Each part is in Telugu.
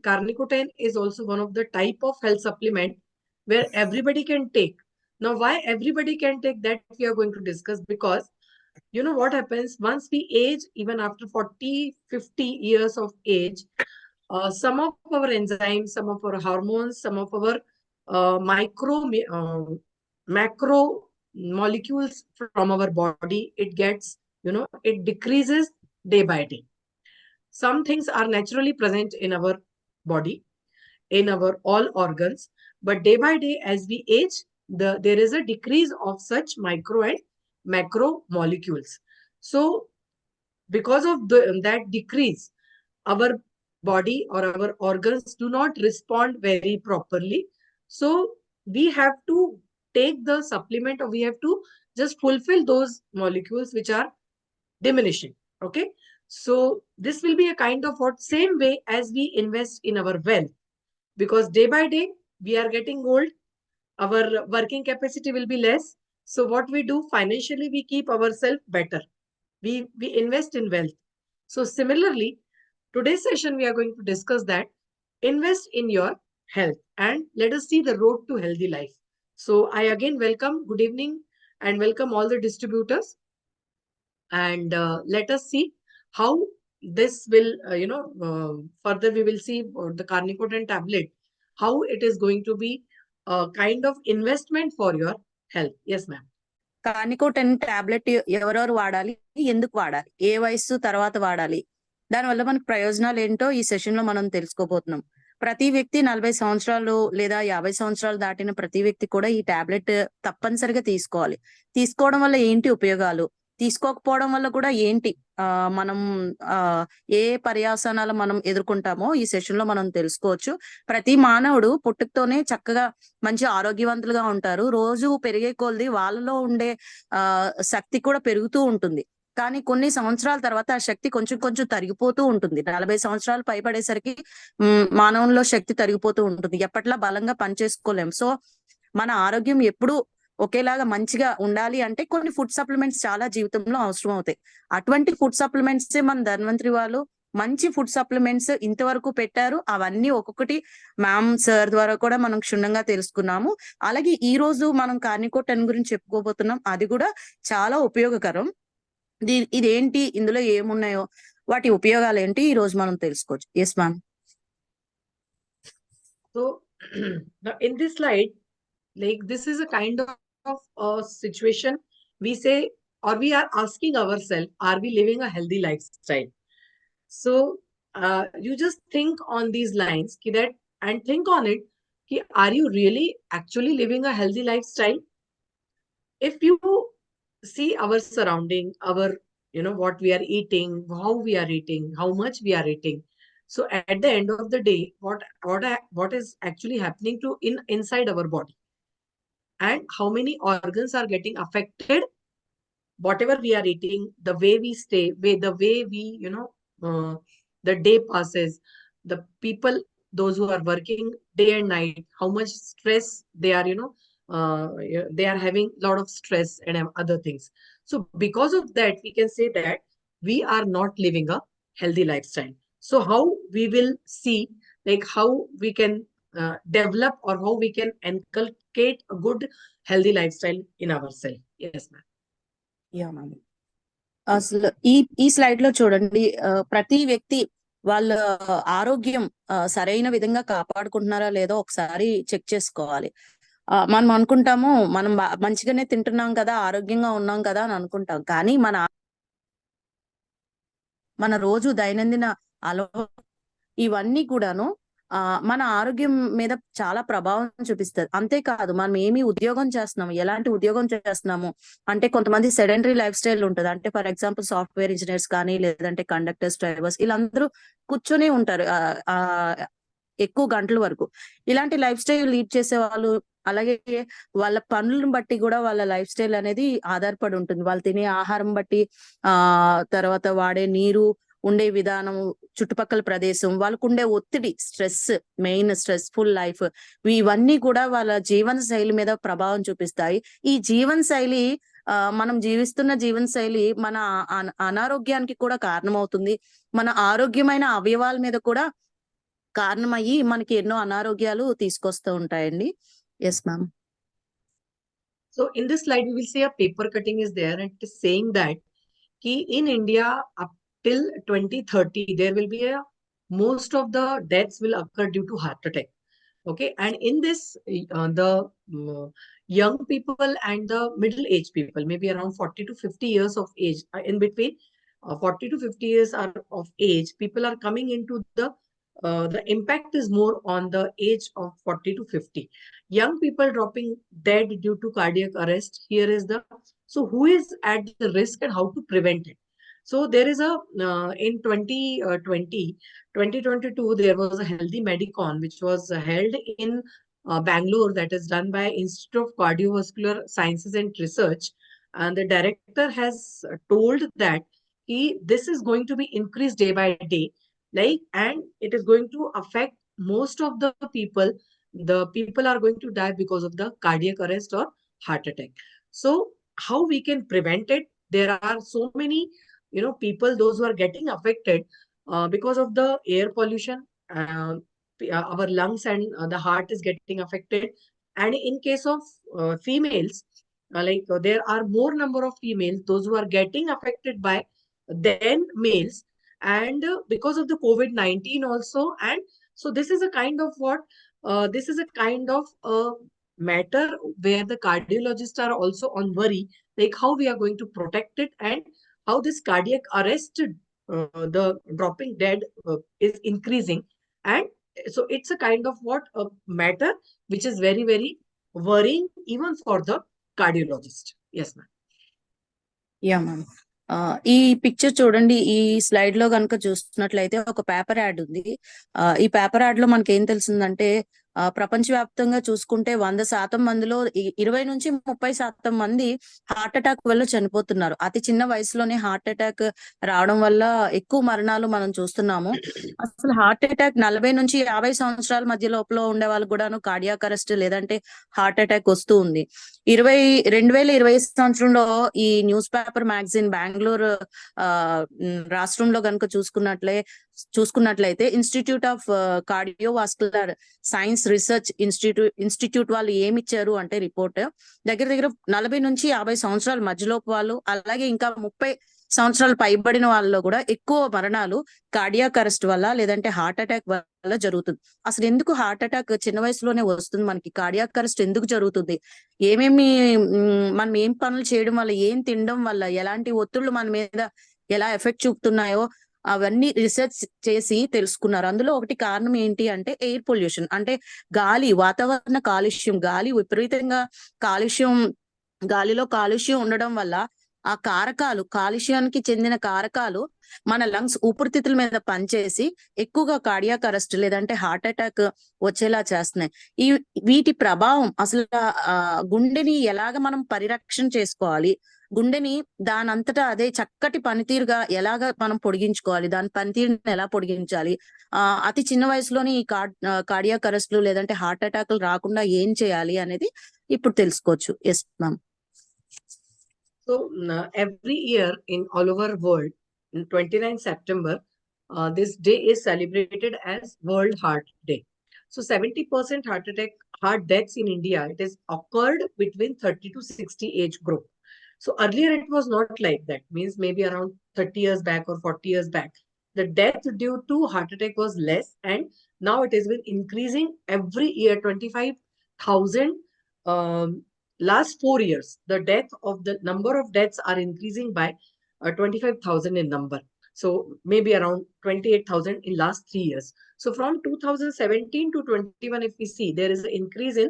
carnicotine is also one of the type of health supplement where everybody can take. Now, why everybody can take that we are going to discuss, because you know what happens once we age, even after 40, 50 years of age, some of our enzymes, some of our hormones, some of our macro molecules from our body, it gets, it decreases day by day. Some things are naturally present in our body, in our all organs, but day by day, as we age, there is a decrease of such micro and macro molecules. So, because of that decrease, our body or our organs do not respond very properly. So, we have to take the supplement, or we have to just fulfill those molecules which are diminishing. Okay. So, this will be a kind of what same way as we invest in our wealth, because day by day we are getting old, our working capacity will be less. So, what we do financially, we keep ourselves better. We invest in wealth. So, similarly, today's session we are going to discuss that invest in your health and let us see the road to healthy life. So, I again welcome, good evening, and welcome all the distributors. And let us see how this will, further we will see the carnicotine tablet, how it is going to be a kind of investment for your health. Yes, ma'am. Carnicotine tablet ఎవరెవరు వాడాలి, ఎందుకు వాడాలి, ఏ వయసు తర్వాత వాడాలి, దానివల్ల మనకు ప్రయోజనాలు ఏంటో ఈ సెషన్ లో మనం తెలుసుకోబోతున్నాం. ప్రతి వ్యక్తి 40 సంవత్సరాలు లేదా 50 సంవత్సరాలు దాటిన ప్రతి వ్యక్తి కూడా ఈ టాబ్లెట్ తప్పనిసరిగా తీసుకోవాలి. తీసుకోవడం వల్ల ఏంటి ఉపయోగాలు, తీసుకోకపోవడం వల్ల కూడా ఏంటి మనం ఏ పర్యాసనాలు మనం ఎదుర్కొంటామో ఈ సెషన్ లో మనం తెలుసుకోవచ్చు. ప్రతి మానవుడు పుట్టుకతోనే చక్కగా మంచి ఆరోగ్యవంతులుగా ఉంటారు. రోజు పెరిగే కొలది వాళ్ళలో ఉండే శక్తి కూడా పెరుగుతూ ఉంటుంది. కానీ కొన్ని సంవత్సరాల తర్వాత ఆ శక్తి కొంచెం కొంచెం తరిగిపోతూ ఉంటుంది. 40 సంవత్సరాలు పైపడేసరికి మానవుల్లో శక్తి తరిగిపోతూ ఉంటుంది. ఎప్పట్లా బలంగా పనిచేసుకోలేం. సో మన ఆరోగ్యం ఎప్పుడు ఒకేలాగా మంచిగా ఉండాలి అంటే కొన్ని ఫుడ్ సప్లిమెంట్స్ చాలా జీవితంలో అవసరం అవుతాయి. అటువంటి ఫుడ్ సప్లిమెంట్స్ మన ధన్వంతరి వాళ్ళు మంచి ఫుడ్ సప్లిమెంట్స్ ఇంతవరకు పెట్టారు. అవన్నీ ఒక్కొక్కటి మ్యామ్ సార్ ద్వారా కూడా మనం క్షుణ్ణంగా తెలుసుకున్నాము. అలాగే ఈ రోజు మనం కార్నికోటన్ గురించి చెప్పుకోబోతున్నాం. అది కూడా చాలా ఉపయోగకరం. ఇదేంటి, ఇందులో ఏమున్నాయో, వాటి ఉపయోగాలు ఏంటి ఈ రోజు మనం తెలుసుకోవచ్చు. Yes ma'am. So in this slide, like this is a kind of a situation we say, or we are asking ourselves, are we living a healthy lifestyle? So you just think on these lines that, and think on it, are you really actually living a healthy lifestyle? If you see our surrounding, our, what we are eating, how we are eating, how much we are eating, so at the end of the day, what is actually happening to inside our body, and how many organs are getting affected, whatever we are eating, the way we stay, the way we, the day passes, the people, those who are working day and night, how much stress they are, they are having a lot of stress and other things. So because of that, we can say that we are not living a healthy lifestyle. So how we will see, like how we can develop, or how we can inculcate a good healthy lifestyle in ourselves. Yes, ma'am. Yeah ma'am. అసలు ఈ స్లైడ్ లో చూడండి, ప్రతి వ్యక్తి వాళ్ళ ఆరోగ్యం సరైన విధంగా కాపాడుకుంటున్నారా లేదో ఒకసారి చెక్ చేసుకోవాలి. మనం అనుకుంటాము మనం మంచిగానే తింటున్నాం కదా, ఆరోగ్యంగా ఉన్నాం కదా అని అనుకుంటాం. కానీ మన రోజు దైనందిన అలవాటు ఇవన్నీ కూడాను మన ఆరోగ్యం మీద చాలా ప్రభావం చూపిస్తుంది. అంతేకాదు మనం ఏమి ఉద్యోగం చేస్తున్నాము, ఎలాంటి ఉద్యోగం చేస్తున్నాము అంటే, కొంతమంది సెడెంటరీ లైఫ్ స్టైల్ ఉంటుంది. అంటే ఫర్ ఎగ్జాంపుల్ సాఫ్ట్వేర్ ఇంజనీర్స్ కానీ, లేదంటే కండక్టర్స్, డ్రైవర్స్, వీళ్ళందరూ కూర్చొని ఉంటారు ఎక్కువ గంటల వరకు. ఇలాంటి లైఫ్ స్టైల్ లీడ్ చేసే వాళ్ళు, అలాగే వాళ్ళ పనులను బట్టి కూడా వాళ్ళ లైఫ్ స్టైల్ అనేది ఆధారపడి ఉంటుంది. వాళ్ళు తినే ఆహారం బట్టి, తర్వాత వాడే నీరు, ఉండే విధానం, చుట్టుపక్కల ప్రదేశం, వాళ్ళకు ఉండే ఒత్తిడి, స్ట్రెస్, మెయిన్ స్ట్రెస్ఫుల్ లైఫ్, ఇవన్నీ కూడా వాళ్ళ జీవన శైలి మీద ప్రభావం చూపిస్తాయి. ఈ జీవన శైలి, మనం జీవిస్తున్న జీవన శైలి మన అనారోగ్యానికి కూడా కారణమవుతుంది. మన ఆరోగ్యమైన అవయవాల మీద కూడా కారణమయ్యి మనకి ఎన్నో అనారోగ్యాలు తీసుకొస్తూ ఉంటాయండి. Yes ma'am. So in this slide, we will see a paper cutting is there, and it is saying that in India up till 2030, there will be most of the deaths will occur due to heart attack. Okay, and in this, the young people and the middle age people, maybe around 40 to 50 years of age, in between 40 to 50 years of age, people are coming into the impact is more on the age of 40 to 50. Young people dropping dead due to cardiac arrest. Here is so who is at the risk and how to prevent it. So there is in 2022, there was a healthy Medicon, which was held in Bangalore, that is done by Institute of Cardiovascular Sciences and Research. And the director has told that this is going to be increased day by day, and it is going to affect most of the people. The people are going to die because of the cardiac arrest or heart attack. So how we can prevent it? There are so many, people, those who are getting affected because of the air pollution. Our lungs and the heart is getting affected. And in case of females, there are more number of females, those who are getting affected by than males. And because of the COVID-19 also. And so this is a kind of this is a kind of matter where the cardiologists are also on worry, like how we are going to protect it, and how this cardiac arrest, the dropping dead is increasing. And so it's a kind of a matter which is very, very worrying even for the cardiologist. Yes, ma'am. Yeah ma'am. ఈ పిక్చర్ చూడండి. ఈ స్లైడ్ లో కనుక చూస్తున్నట్లయితే ఒక పేపర్ యాడ్ ఉంది. ఈ పేపర్ యాడ్ లో మనకి ఏం తెలిసిందంటే ప్రపంచవ్యాప్తంగా చూసుకుంటే 100% మందిలో 20 నుంచి 30% మంది హార్ట్ అటాక్ వల్ల చనిపోతున్నారు. అతి చిన్న వయసులోనే హార్ట్ అటాక్ రావడం వల్ల ఎక్కువ మరణాలు మనం చూస్తున్నాము. అసలు హార్ట్ అటాక్ 40 నుంచి 50 సంవత్సరాల మధ్య లోపల ఉండే వాళ్ళకు కూడాను కార్డియాక్ అరెస్ట్ లేదంటే హార్ట్ అటాక్ వస్తూ ఉంది. 2020 సంవత్సరంలో ఈ న్యూస్ పేపర్ మ్యాగజైన్ బెంగళూరు రాష్ట్రంలో కనుక చూసుకున్నట్లయితే institute of cardiovascular science research institute వాళ్ళు ఏమిచ్చారు అంటే రిపోర్ట్ దగ్గర 40 నుంచి 50 సంవత్సరాల మధ్యలోపు వాళ్ళు, అలాగే ఇంకా 30 సంవత్సరాలు పైబడిన వాళ్ళలో కూడా ఎక్కువ మరణాలు కార్డియాక్ అరెస్ట్ వల్ల లేదంటే హార్ట్ అటాక్ వల్ల జరుగుతుంది. అసలు ఎందుకు హార్ట్ అటాక్ చిన్న వయసులోనే వస్తుంది? మనకి కార్డియాక్ అరెస్ట్ ఎందుకు జరుగుతుంది? మనం ఏం పనులు చేయడం వల్ల, ఏం తినడం వల్ల, ఎలాంటి ఒత్తిళ్లు మన మీద ఎలా ఎఫెక్ట్ చూపుతున్నాయో అవన్నీ రీసెర్చ్ చేసి తెలుసుకున్నారు. అందులో ఒకటి కారణం ఏంటి అంటే ఎయిర్ పొల్యూషన్, అంటే గాలి, వాతావరణ కాలుష్యం. గాలి విపరీతంగా గాలిలో కాలుష్యం ఉండడం వల్ల ఆ కాలుష్యానికి చెందిన కారకాలు మన లంగ్స్ ఊపిరితిత్తుల మీద పనిచేసి ఎక్కువగా కార్డియాక్ అరెస్ట్ లేదంటే హార్ట్ అటాక్ వచ్చేలా చేస్తున్నాయి. వీటి ప్రభావం అసలు గుండెని ఎలాగ మనం పరిరక్షణ చేసుకోవాలి, గుండెని దానంతటా అదే చక్కటి పనితీరుగా ఎలాగ మనం పొడిగించుకోవాలి, దాని పనితీరుని ఎలా పొడిగించాలి, అతి చిన్న వయసులోని ఈ కార్డియాక్ అరెస్ట్లు లేదంటే హార్ట్ అటాక్లు రాకుండా ఏం చేయాలి అనేది ఇప్పుడు తెలుసుకోవచ్చు. Yes ma'am. So every year in all over world, in 29 September, this day is celebrated as World Heart Day. So 70% heart deaths in India, it is occurred between 30 to 60 age group. So earlier it was not like that, means maybe around 30 years back or 40 years back, the death due to heart attack was less, and now it has been increasing every year. 25,000 last 4 years, the number of deaths are increasing by 25,000 in number. So maybe around 28,000 in last 3 years. So from 2017 to 21, if we see, there is an increase in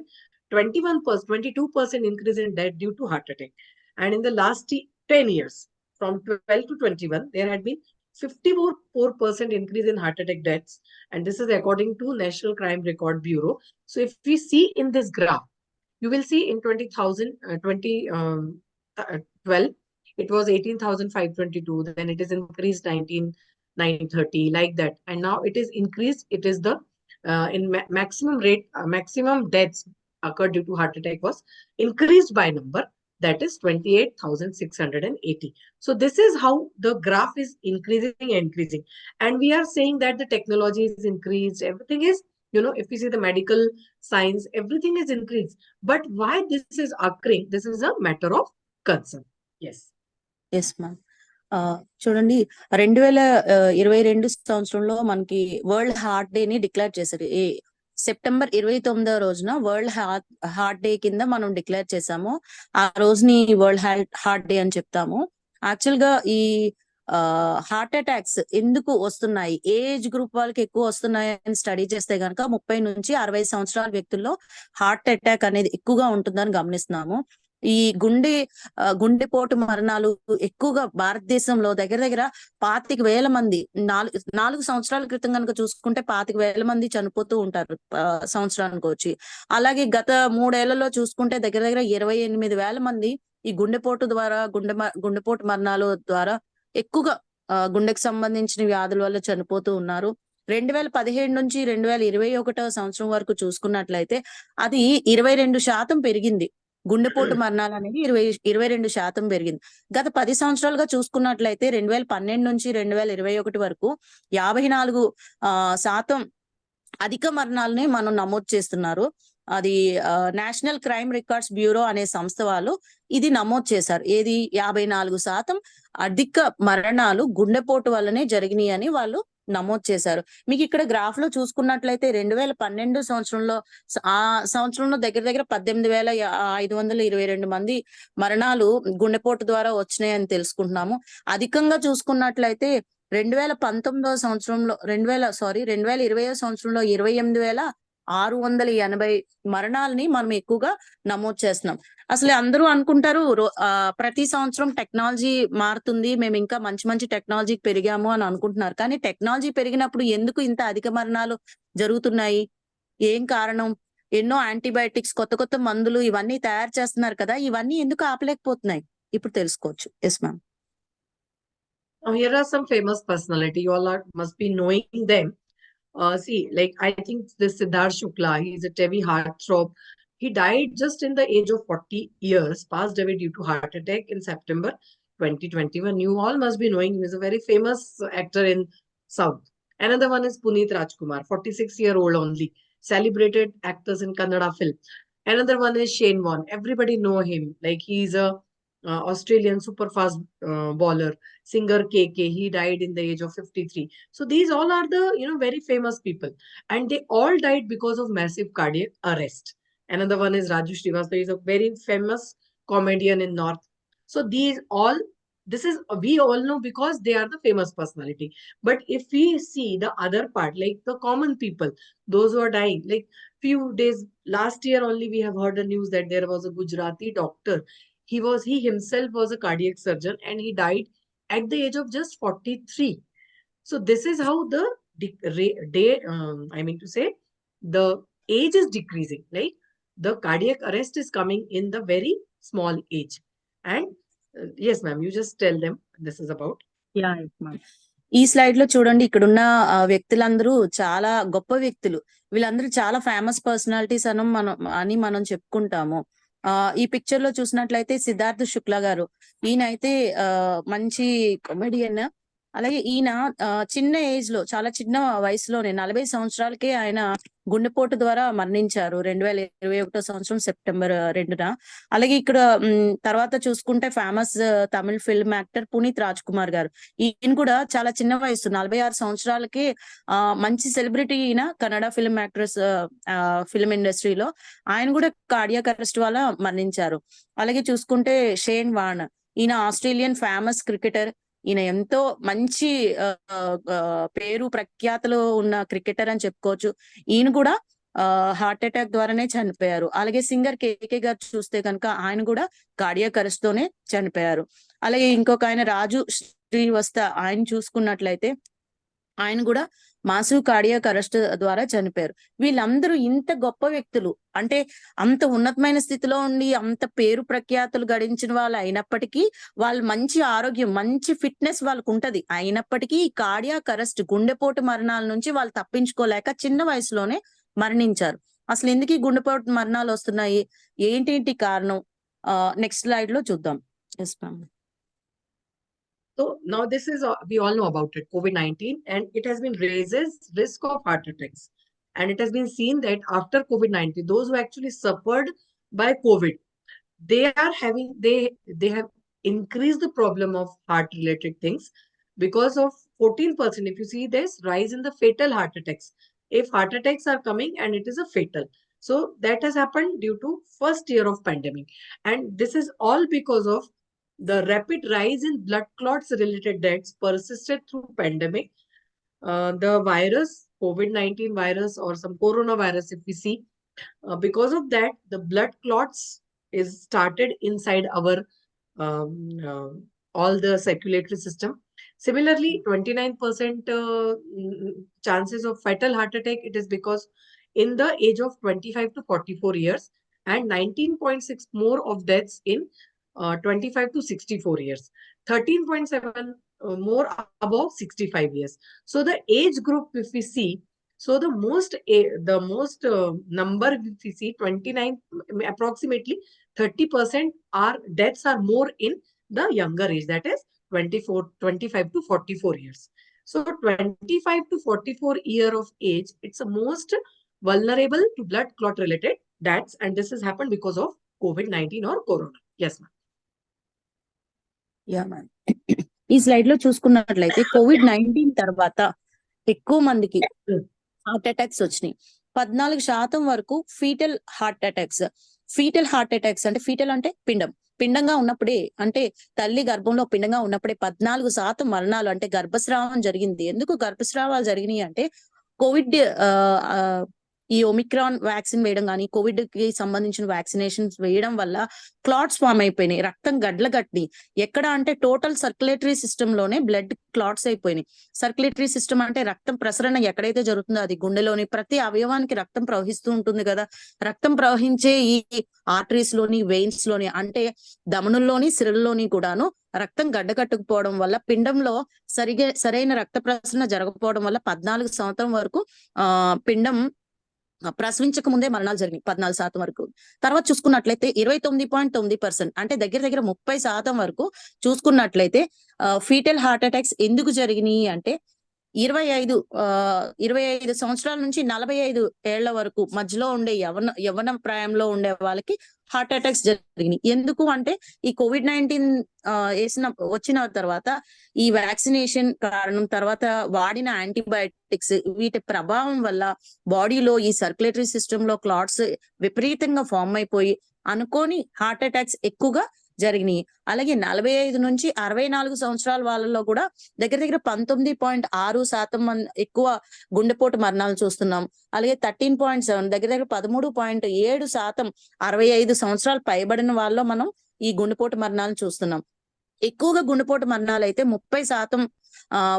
22% increase in death due to heart attack. And in the last 10 years, from 12 to 21, there had been 54% increase in heart attack deaths. And this is according to National Crime Record Bureau. So if we see in this graph, you will see in 2012, it was 18,522. Then it is increased 19,930, like that. And now it is increased. It is the maximum deaths occurred due to heart attack was increased by number. that is 28,680. So this is how the graph is increasing and increasing. And we are saying that the technology is increased, everything is, if we see the medical science, everything is increased. But why this is occurring, this is a matter of concern. Yes. Yes ma'am. చూడండి 2022 సంవత్సరంలో మనకి వరల్డ్ హార్ట్ డే ని డిక్లేర్ చేశారు. సెప్టెంబర్ 29వ రోజున వరల్డ్ హార్ట్ డే కింద మనం డిక్లేర్ చేసాము. ఆ రోజుని వరల్డ్ హార్ట్ డే అని చెప్తాము. యాక్చువల్ గా ఈ హార్ట్ అటాక్స్ ఎందుకు వస్తున్నాయి, ఏ ఏజ్ గ్రూప్ వాళ్ళకి ఎక్కువ వస్తున్నాయి అని స్టడీ చేస్తే కనుక 30 నుంచి 60 సంవత్సరాల వ్యక్తుల్లో హార్ట్ అటాక్ అనేది ఎక్కువగా ఉంటుందని గమనిస్తున్నాము. ఈ గుండెపోటు మరణాలు ఎక్కువగా భారతదేశంలో దగ్గర దగ్గర 25,000 మంది 4 సంవత్సరాల క్రితం కనుక చూసుకుంటే 25,000 మంది చనిపోతూ ఉంటారు సంవత్సరానికి వచ్చి. అలాగే గత 3 ఏళ్లలో చూసుకుంటే దగ్గర దగ్గర 28,000 మంది ఈ గుండెపోటు మరణాలు ద్వారా ఎక్కువగా గుండెకు సంబంధించిన వ్యాధుల వల్ల చనిపోతూ ఉన్నారు. 2017 నుంచి 2021 సంవత్సరం వరకు చూసుకున్నట్లయితే అది 22% పెరిగింది. గుండెపోటు మరణాలు అనేది 22% పెరిగింది. గత 10 సంవత్సరాలుగా చూసుకున్నట్లయితే 2012 నుంచి 2021 వరకు 54% అధిక మరణాలని మనం నమోదు చేస్తున్నారు. అది నేషనల్ క్రైమ్ రికార్డ్స్ బ్యూరో అనే సంస్థ వాళ్ళు ఇది నమోదు చేశారు. ఏది 54% అధిక మరణాలు గుండెపోటు వల్లనే జరిగినాయి అని వాళ్ళు నమోదు చేశారు. మీకు ఇక్కడ గ్రాఫ్ లో చూసుకున్నట్లయితే 2012 సంవత్సరంలో ఆ సంవత్సరంలో దగ్గర దగ్గర 18,522 మంది మరణాలు గుండెపోటు ద్వారా వచ్చినాయని తెలుసుకుంటున్నాము. అధికంగా చూసుకున్నట్లయితే 2020 సంవత్సరంలో 2020 సంవత్సరంలో 28,680 మరణాలని మనం ఎక్కువగా నమోదు చేస్తున్నాం. అసలు అందరూ అనుకుంటారు ప్రతి సంవత్సరం టెక్నాలజీ మారుతుంది, మేము ఇంకా మంచి మంచి టెక్నాలజీకి పెరిగాము అని అనుకుంటున్నారు. కానీ టెక్నాలజీ పెరిగినప్పుడు ఎందుకు ఇంత అధిక మరణాలు జరుగుతున్నాయి, ఏం కారణం? ఎన్నో యాంటీబయాటిక్స్, కొత్త కొత్త మందులు ఇవన్నీ తయారు చేస్తున్నారు కదా, ఇవన్నీ ఎందుకు ఆపలేకపోతున్నాయి ఇప్పుడు తెలుసుకోవచ్చు. Yes ma'am. Here are some famous personality. You all must be knowing them. See, like I think this Siddharth Shukla, he is a heavy heartthrob. He died just in the age of 40 years, passed away due to heart attack in September 2021. You all must be knowing him. He is a very famous actor in South. Another one is Puneet Rajkumar, 46-year-old only, celebrated actors in Kannada film. Another one is Shane Warne. Everybody know him. Like he is a Australian super fast bowler. Singer KK, he died in the age of 53. So these all are the very famous people, and they all died because of massive cardiac arrest. Another one is Raju Srivastava. He is a very famous comedian in North. So we all know because they are the famous personality. But if we see the other part, like the common people, those who are dying, like few days last year only we have heard the news that there was a Gujarati doctor. He himself was a cardiac surgeon and he died at the age of just 43. So this is how the the age is decreasing. Like the cardiac arrest is coming in the very small age. And yes, ma'am, you just tell them this is about. Yeah, ma'am. ఈ స్లైడ్ లో చూడండి, ఇక్కడున్న వ్యక్తులందరూ చాలా గొప్ప వ్యక్తులు. వీళ్ళందరూ చాలా ఫేమస్ పర్సనాలిటీస్ అని మనం చెప్పుకుంటాము. ఈ పిక్చర్ లో చూసినట్లయితే సిద్ధార్థ్ శుక్లా గారు, ఈయన అయితే మంచి కామెడియన్. అలాగే ఈయన చిన్న ఏజ్ లో, చాలా చిన్న వయసులోనే 40 సంవత్సరాలకే ఆయన గుండెపోటు ద్వారా మరణించారు 2021 సంవత్సరం సెప్టెంబర్ 2న. అలాగే ఇక్కడ తర్వాత చూసుకుంటే ఫేమస్ తమిళ ఫిల్మ్ యాక్టర్ పునీత్ రాజ్ కుమార్ గారు, ఈయన కూడా చాలా చిన్న వయసు 46 సంవత్సరాలకి మంచి సెలబ్రిటీ. ఈయన కన్నడ ఫిల్మ్ యాక్ట్రెస్, ఫిల్మ్ ఇండస్ట్రీలో ఆయన కూడా కార్డియాక్ అరెస్ట్ వల్ల మరణించారు. అలాగే చూసుకుంటే షేన్ వార్న్, ఈయన ఆస్ట్రేలియన్ ఫేమస్ క్రికెటర్. ఈయన ఎంతో మంచి పేరు ప్రఖ్యాతలు ఉన్న క్రికెటర్ అని చెప్పుకోవచ్చు. ఈయన కూడా హార్ట్ అటాక్ ద్వారానే చనిపోయారు. అలాగే సింగర్ కేకే గారు చూస్తే కనుక ఆయన కూడా కార్డియాక్ అరెస్ట్ తోనే చనిపోయారు. అలాగే ఇంకొక ఆయన రాజు శ్రీవస్తా, ఆయన చూసుకున్నట్లయితే ఆయన కూడా మాసివ్ కార్డియాక్ అరెస్ట్ ద్వారా చనిపోయారు. వీళ్ళందరూ ఇంత గొప్ప వ్యక్తులు, అంటే అంత ఉన్నతమైన స్థితిలో ఉండి అంత పేరు ప్రఖ్యాతులు గడించిన వాళ్ళు అయినప్పటికీ వాళ్ళు మంచి ఆరోగ్యం, మంచి ఫిట్నెస్ వాళ్ళకు ఉంటది. అయినప్పటికీ ఈ కార్డియాక్ అరెస్ట్, గుండెపోటు మరణాల నుంచి వాళ్ళు తప్పించుకోలేక చిన్న వయసులోనే మరణించారు. అసలు ఎందుకు ఈ గుండెపోటు మరణాలు వస్తున్నాయి, ఏంటి కారణం? నెక్స్ట్ స్లైడ్ లో చూద్దాం. Yes ma'am. So now this is, we all know about it, COVID-19, and it has been raises risk of heart attacks. And it has been seen that after COVID-19, those who actually suffered by COVID, they are having, they have increased the problem of heart related things because of 14%. If you see this rise in the fatal heart attacks, if heart attacks are coming and it is a fatal. So that has happened due to first year of pandemic. And this is all because of the rapid rise in blood clots related deaths persisted through pandemic. The virus, COVID-19 virus or some coronavirus, if we see, because of that, the blood clots is started inside our um, uh, all the circulatory system. Similarly, 29% chances of fatal heart attack. It is because in the age of 25 to 44 years, and 19.6 more of deaths in 25 to 64 years, 13.7 more above 65 years. So the age group, if we see, so the most number, if we see 29, approximately 30% are deaths are more in the younger age, that is 25 to 44 years. So 25 to 44 year of age, it's the most vulnerable to blood clot related deaths, and this has happened because of COVID-19 or corona. Yes, ma'am. Yeah ma'am. ఈ స్లైడ్ లో చూసుకున్నట్లయితే COVID-19 తర్వాత ఎక్కువ మందికి హార్ట్ అటాక్స్ వచ్చినాయి. 14% వరకు foetal heart attacks. Foetal heart attacks అంటే ఫీటల్ అంటే పిండంగా ఉన్నప్పుడే, అంటే తల్లి గర్భంలో పిండంగా ఉన్నప్పుడే 14% మరణాలు, అంటే గర్భస్రావం జరిగింది. ఎందుకు గర్భస్రావాలు జరిగినాయి అంటే కోవిడ్ ఈ ఒమిక్రాన్ వ్యాక్సిన్ వేయడం కానీ, కోవిడ్ కి సంబంధించిన వ్యాక్సినేషన్స్ వేయడం వల్ల క్లాట్స్ ఫామ్ అయిపోయినాయి, రక్తం గడ్ల కట్టి. ఎక్కడ అంటే టోటల్ సర్క్యులేటరీ సిస్టమ్ లోనే బ్లడ్ క్లాట్స్ అయిపోయినాయి. సర్క్యులేటరీ సిస్టమ్ అంటే రక్తం ప్రసరణ ఎక్కడైతే జరుగుతుందో అది గుండెలోని ప్రతి అవయవానికి రక్తం ప్రవహిస్తూ ఉంటుంది కదా. రక్తం ప్రవహించే ఈ ఆర్టరీస్ లోని, వెయిన్స్ లోని, అంటే ధమనుల్లోని, సిరల్లోని కూడాను రక్తం గడ్డకట్టుకుపోవడం వల్ల, పిండంలో సరైన రక్త ప్రసరణ జరగకపోవడం వల్ల 14% వరకు పిండం ప్రసవించక ముందే మరణాలు జరిగినాయి 14% వరకు. తర్వాత చూసుకున్నట్లయితే 29.9%, అంటే దగ్గర 30% వరకు చూసుకున్నట్లయితే ఫీటల్ హార్ట్ అటాక్స్ ఎందుకు జరిగినాయి అంటే 25 సంవత్సరాల నుంచి 45 ఏళ్ల వరకు మధ్యలో ఉండే యవ్వన ప్రాయంలో ఉండే వాళ్ళకి హార్ట్ అటాక్స్ జరిగినాయి. ఎందుకు అంటే ఈ COVID-19 వచ్చిన తర్వాత ఈ వ్యాక్సినేషన్ కారణం, తర్వాత వాడిన యాంటీబయాటిక్స్, వీటి ప్రభావం వల్ల బాడీలో ఈ సర్క్యులేటరీ సిస్టమ్ లో క్లాట్స్ విపరీతంగా ఫామ్ అయిపోయి అనుకోని హార్ట్ అటాక్స్ ఎక్కువగా జరిగినాయి. అలాగే 45 నుంచి 64 సంవత్సరాల వాళ్ళలో కూడా దగ్గర 19.6% ఎక్కువ గుండెపోటు మరణాలు చూస్తున్నాం. అలాగే 13.7 దగ్గర 13.7% 65 సంవత్సరాలు పైబడిన వాళ్ళలో మనం ఈ గుండెపోటు మరణాలను చూస్తున్నాం. ఎక్కువగా గుండెపోటు మరణాలు అయితే 30%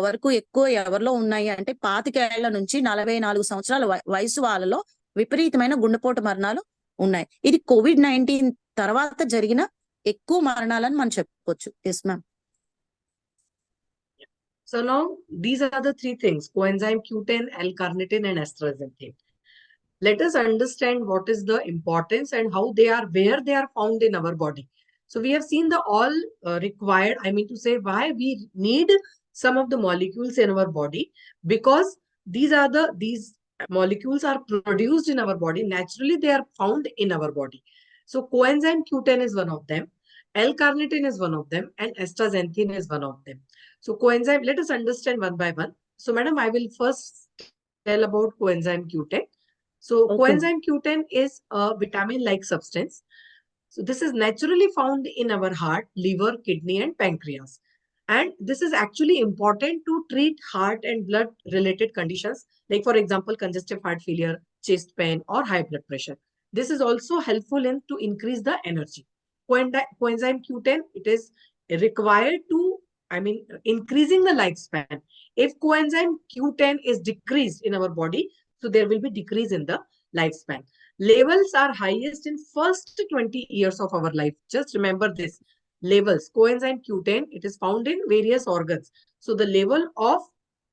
వరకు ఎక్కువ ఎవరిలో ఉన్నాయి అంటే 25 ఏళ్ల నుంచి 44 సంవత్సరాల వయసు వాళ్ళలో విపరీతమైన గుండెపోటు మరణాలు ఉన్నాయి. ఇది COVID-19 తర్వాత జరిగిన ఎక్కువ మరణాలని మనం చెప్పుకోవచ్చు. Yes ma'am. So now these are the three things: coenzyme Q10, L-carnitine, and astaxanthin. Let us understand what is the importance and how they are, where they are found in our body. So we have seen the all required, I mean to say, why we need some of the molecules in our body, because these molecules are produced in our body naturally. They are found in our body. So coenzyme Q10 is one of them, L-carnitine is one of them, and astaxanthin is one of them. So coenzyme, let us understand one by one. So madam, I will first tell about coenzyme Q10. So Okay. coenzyme Q10 is a vitamin-like substance. So this is naturally found in our heart, liver, kidney, and pancreas. And this is actually important to treat heart and blood related conditions, like for example, congestive heart failure, chest pain, or high blood pressure. This is also helpful in to increase the energy. Coenzyme Q10, it is required to, I mean, increasing the lifespan. If coenzyme Q10 is decreased in our body, so there will be decrease in the lifespan. Levels are highest in first 20 years of our life. Just remember this. Levels, coenzyme Q10, it is found in various organs. So the level of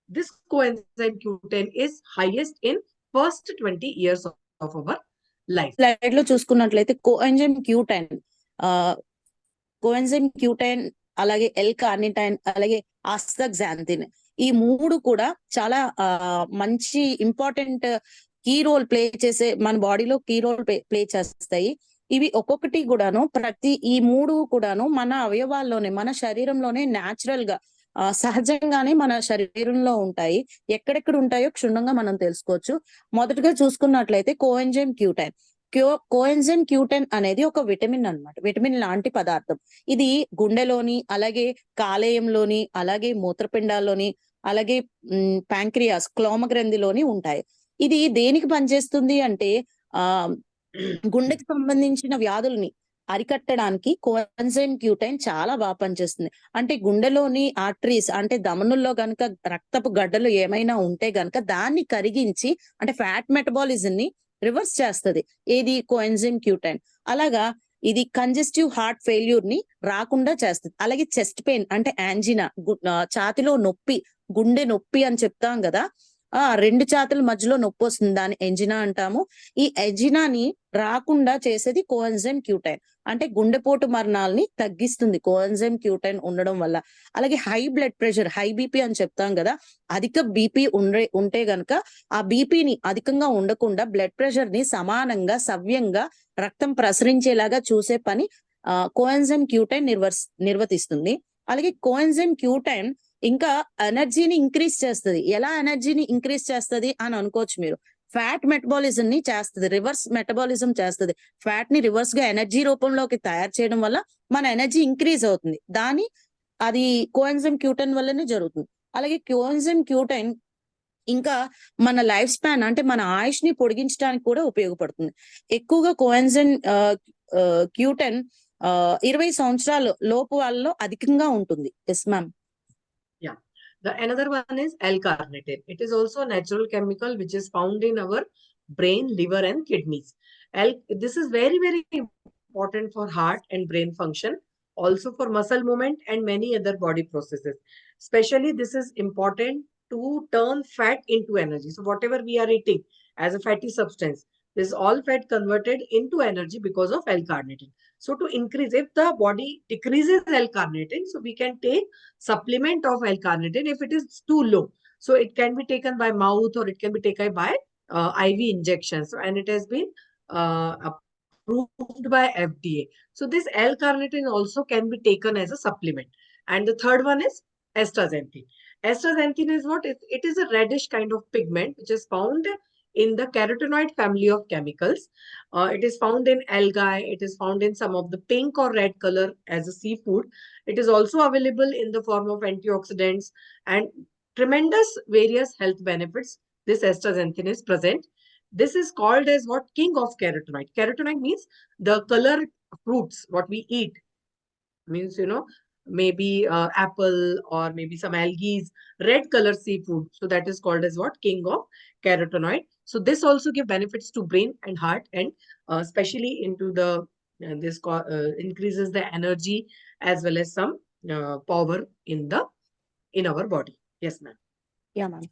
this coenzyme Q10 is highest in first 20 years of our life. Slide లో చూసుకున్నట్లయితే కోఎంజైమ్ Q10 కోఎంజైమ్ క్యూటైన్, అలాగే ఎల్ కార్నిటైన్, అలాగే ఆస్టాగ్జాంథిన్, ఈ మూడు కూడా చాలా మంచి ఇంపార్టెంట్ కీ రోల్ ప్లే చేసే, మన బాడీలో కీ రోల్ ప్లే చేస్తాయి. ఇవి ఒక్కొక్కటి కూడాను, ఈ మూడు కూడాను మన అవయవాల్లోనే, మన శరీరంలోనే న్యాచురల్ గా సహజంగానే మన శరీరంలో ఉంటాయి. ఎక్కడెక్కడ ఉంటాయో క్షుణ్ణంగా మనం తెలుసుకోవచ్చు. మొదటగా చూసుకున్నట్లయితే కోఎంజైమ్ క్యూటైన్. కోఎంజైమ్ క్యూటైన్ అనేది ఒక విటమిన్ అన్నమాట, విటమిన్ లాంటి పదార్థం. ఇది గుండెలోని, అలాగే కాలేయంలోని, అలాగే మూత్రపిండాల్లోని, అలాగే ప్యాంక్రియాస్, క్లోమగ్రంథిలోని ఉంటాయి. ఇది దేనికి పనిచేస్తుంది అంటే గుండెకి సంబంధించిన వ్యాధుల్ని అరికట్టడానికి కోఎంజైమ్ క్యూటైన్ చాలా బాగా పనిచేస్తుంది. అంటే గుండెలోని ఆర్టరీస్, అంటే ధమనుల్లో గనక రక్తపు గడ్డలు ఏమైనా ఉంటే గనక దాన్ని కరిగించి, అంటే ఫ్యాట్ మెటబాలిజం ని రివర్స్ చేస్తుంది ఏది, కోఎంజైమ్ క్యూటైన్. అలాగా ఇది కంజెస్టివ్ హార్ట్ ఫెయిల్యూర్ ని రాకుండా చేస్తుంది. అలాగే చెస్ట్ పెయిన్ అంటే యాంజినా, ఛాతిలో నొప్పి, గుండె నొప్పి అని చెప్తాం కదా, రెండు ఛాతుల మధ్యలో నొప్పి వస్తుంది, దాన్ని ఎంజినా అంటాము. ఈ ఎంజినాని రాకుండా చేసేది కోఎంజైమ్ క్యూటైన్. అంటే గుండెపోటు మరణాలని తగ్గిస్తుంది కోఎంజైమ్ క్యూటైన్ ఉండడం వల్ల. అలాగే high blood pressure, high BP అని చెప్తాం కదా, అధిక బీపీ ఉంటే గనక ఆ బీపీని అధికంగా ఉండకుండా బ్లడ్ ప్రెషర్ ని సమానంగా, సవ్యంగా రక్తం ప్రసరించేలాగా చూసే పని కోఎంజైమ్ క్యూటైన్ నిర్వర్తిస్తుంది. అలాగే కోఎంజైమ్ క్యూటైన్ ఇంకా ఎనర్జీని ఇంక్రీజ్ చేస్తుంది. ఎలా ఎనర్జీని ఇంక్రీజ్ చేస్తుంది అని అనుకోవచ్చు మీరు. ఫ్యాట్ మెటబాలిజం ని చేస్తుంది, రివర్స్ మెటబాలిజం చేస్తుంది. ఫ్యాట్ ని రివర్స్ గా ఎనర్జీ రూపంలోకి తయారు చేయడం వల్ల మన ఎనర్జీ ఇంక్రీజ్ అవుతుంది. అది కోఎంజైమ్ క్యూటైన్ వల్లనే జరుగుతుంది. అలాగే కోఎంజైమ్ క్యూటైన్ ఇంకా మన లైఫ్ స్పాన్, అంటే మన ఆయుష్ ని పొడిగించడానికి కూడా ఉపయోగపడుతుంది. ఎక్కువగా కోఎంజైమ్ క్యూటైన్ 20 సంవత్సరాల లోపు వాళ్ళలో అధికంగా ఉంటుంది. Yes ma'am. Yeah. Another one is L-carnitine. It is also a natural chemical which is found in our brain, liver, and kidneys. This is very, very important for heart and brain function, also for muscle movement and many other body processes. Especially, this is important to turn fat into energy. So, whatever we are eating as a fatty substance, this is all fat converted into energy because of L-carnitine. So, to increase, if the body decreases L-carnitine, so we can take supplement of L-carnitine if it is too low. So, it can be taken by mouth or it can be taken by IV injections. And it has been approved by FDA. So, this L-carnitine also can be taken as a supplement. And the third one is astaxanthin. Astaxanthin is what? It is a reddish kind of pigment which is found in the carotenoid family of chemicals. It is found in algae. It is found in some of the pink or red color as a seafood. It is also available in the form of antioxidants and tremendous various health benefits. This astaxanthin is present. This is called as what? King of carotenoid. Carotenoid means the color fruits, what we eat. Means, maybe apple or maybe some algae, red color seafood. So that is called as what? King of carotenoid. So this also give benefits to brain and heart, and especially into the this increases the energy as well as some power in our body. Yes, ma'am. Yeah, ma'am.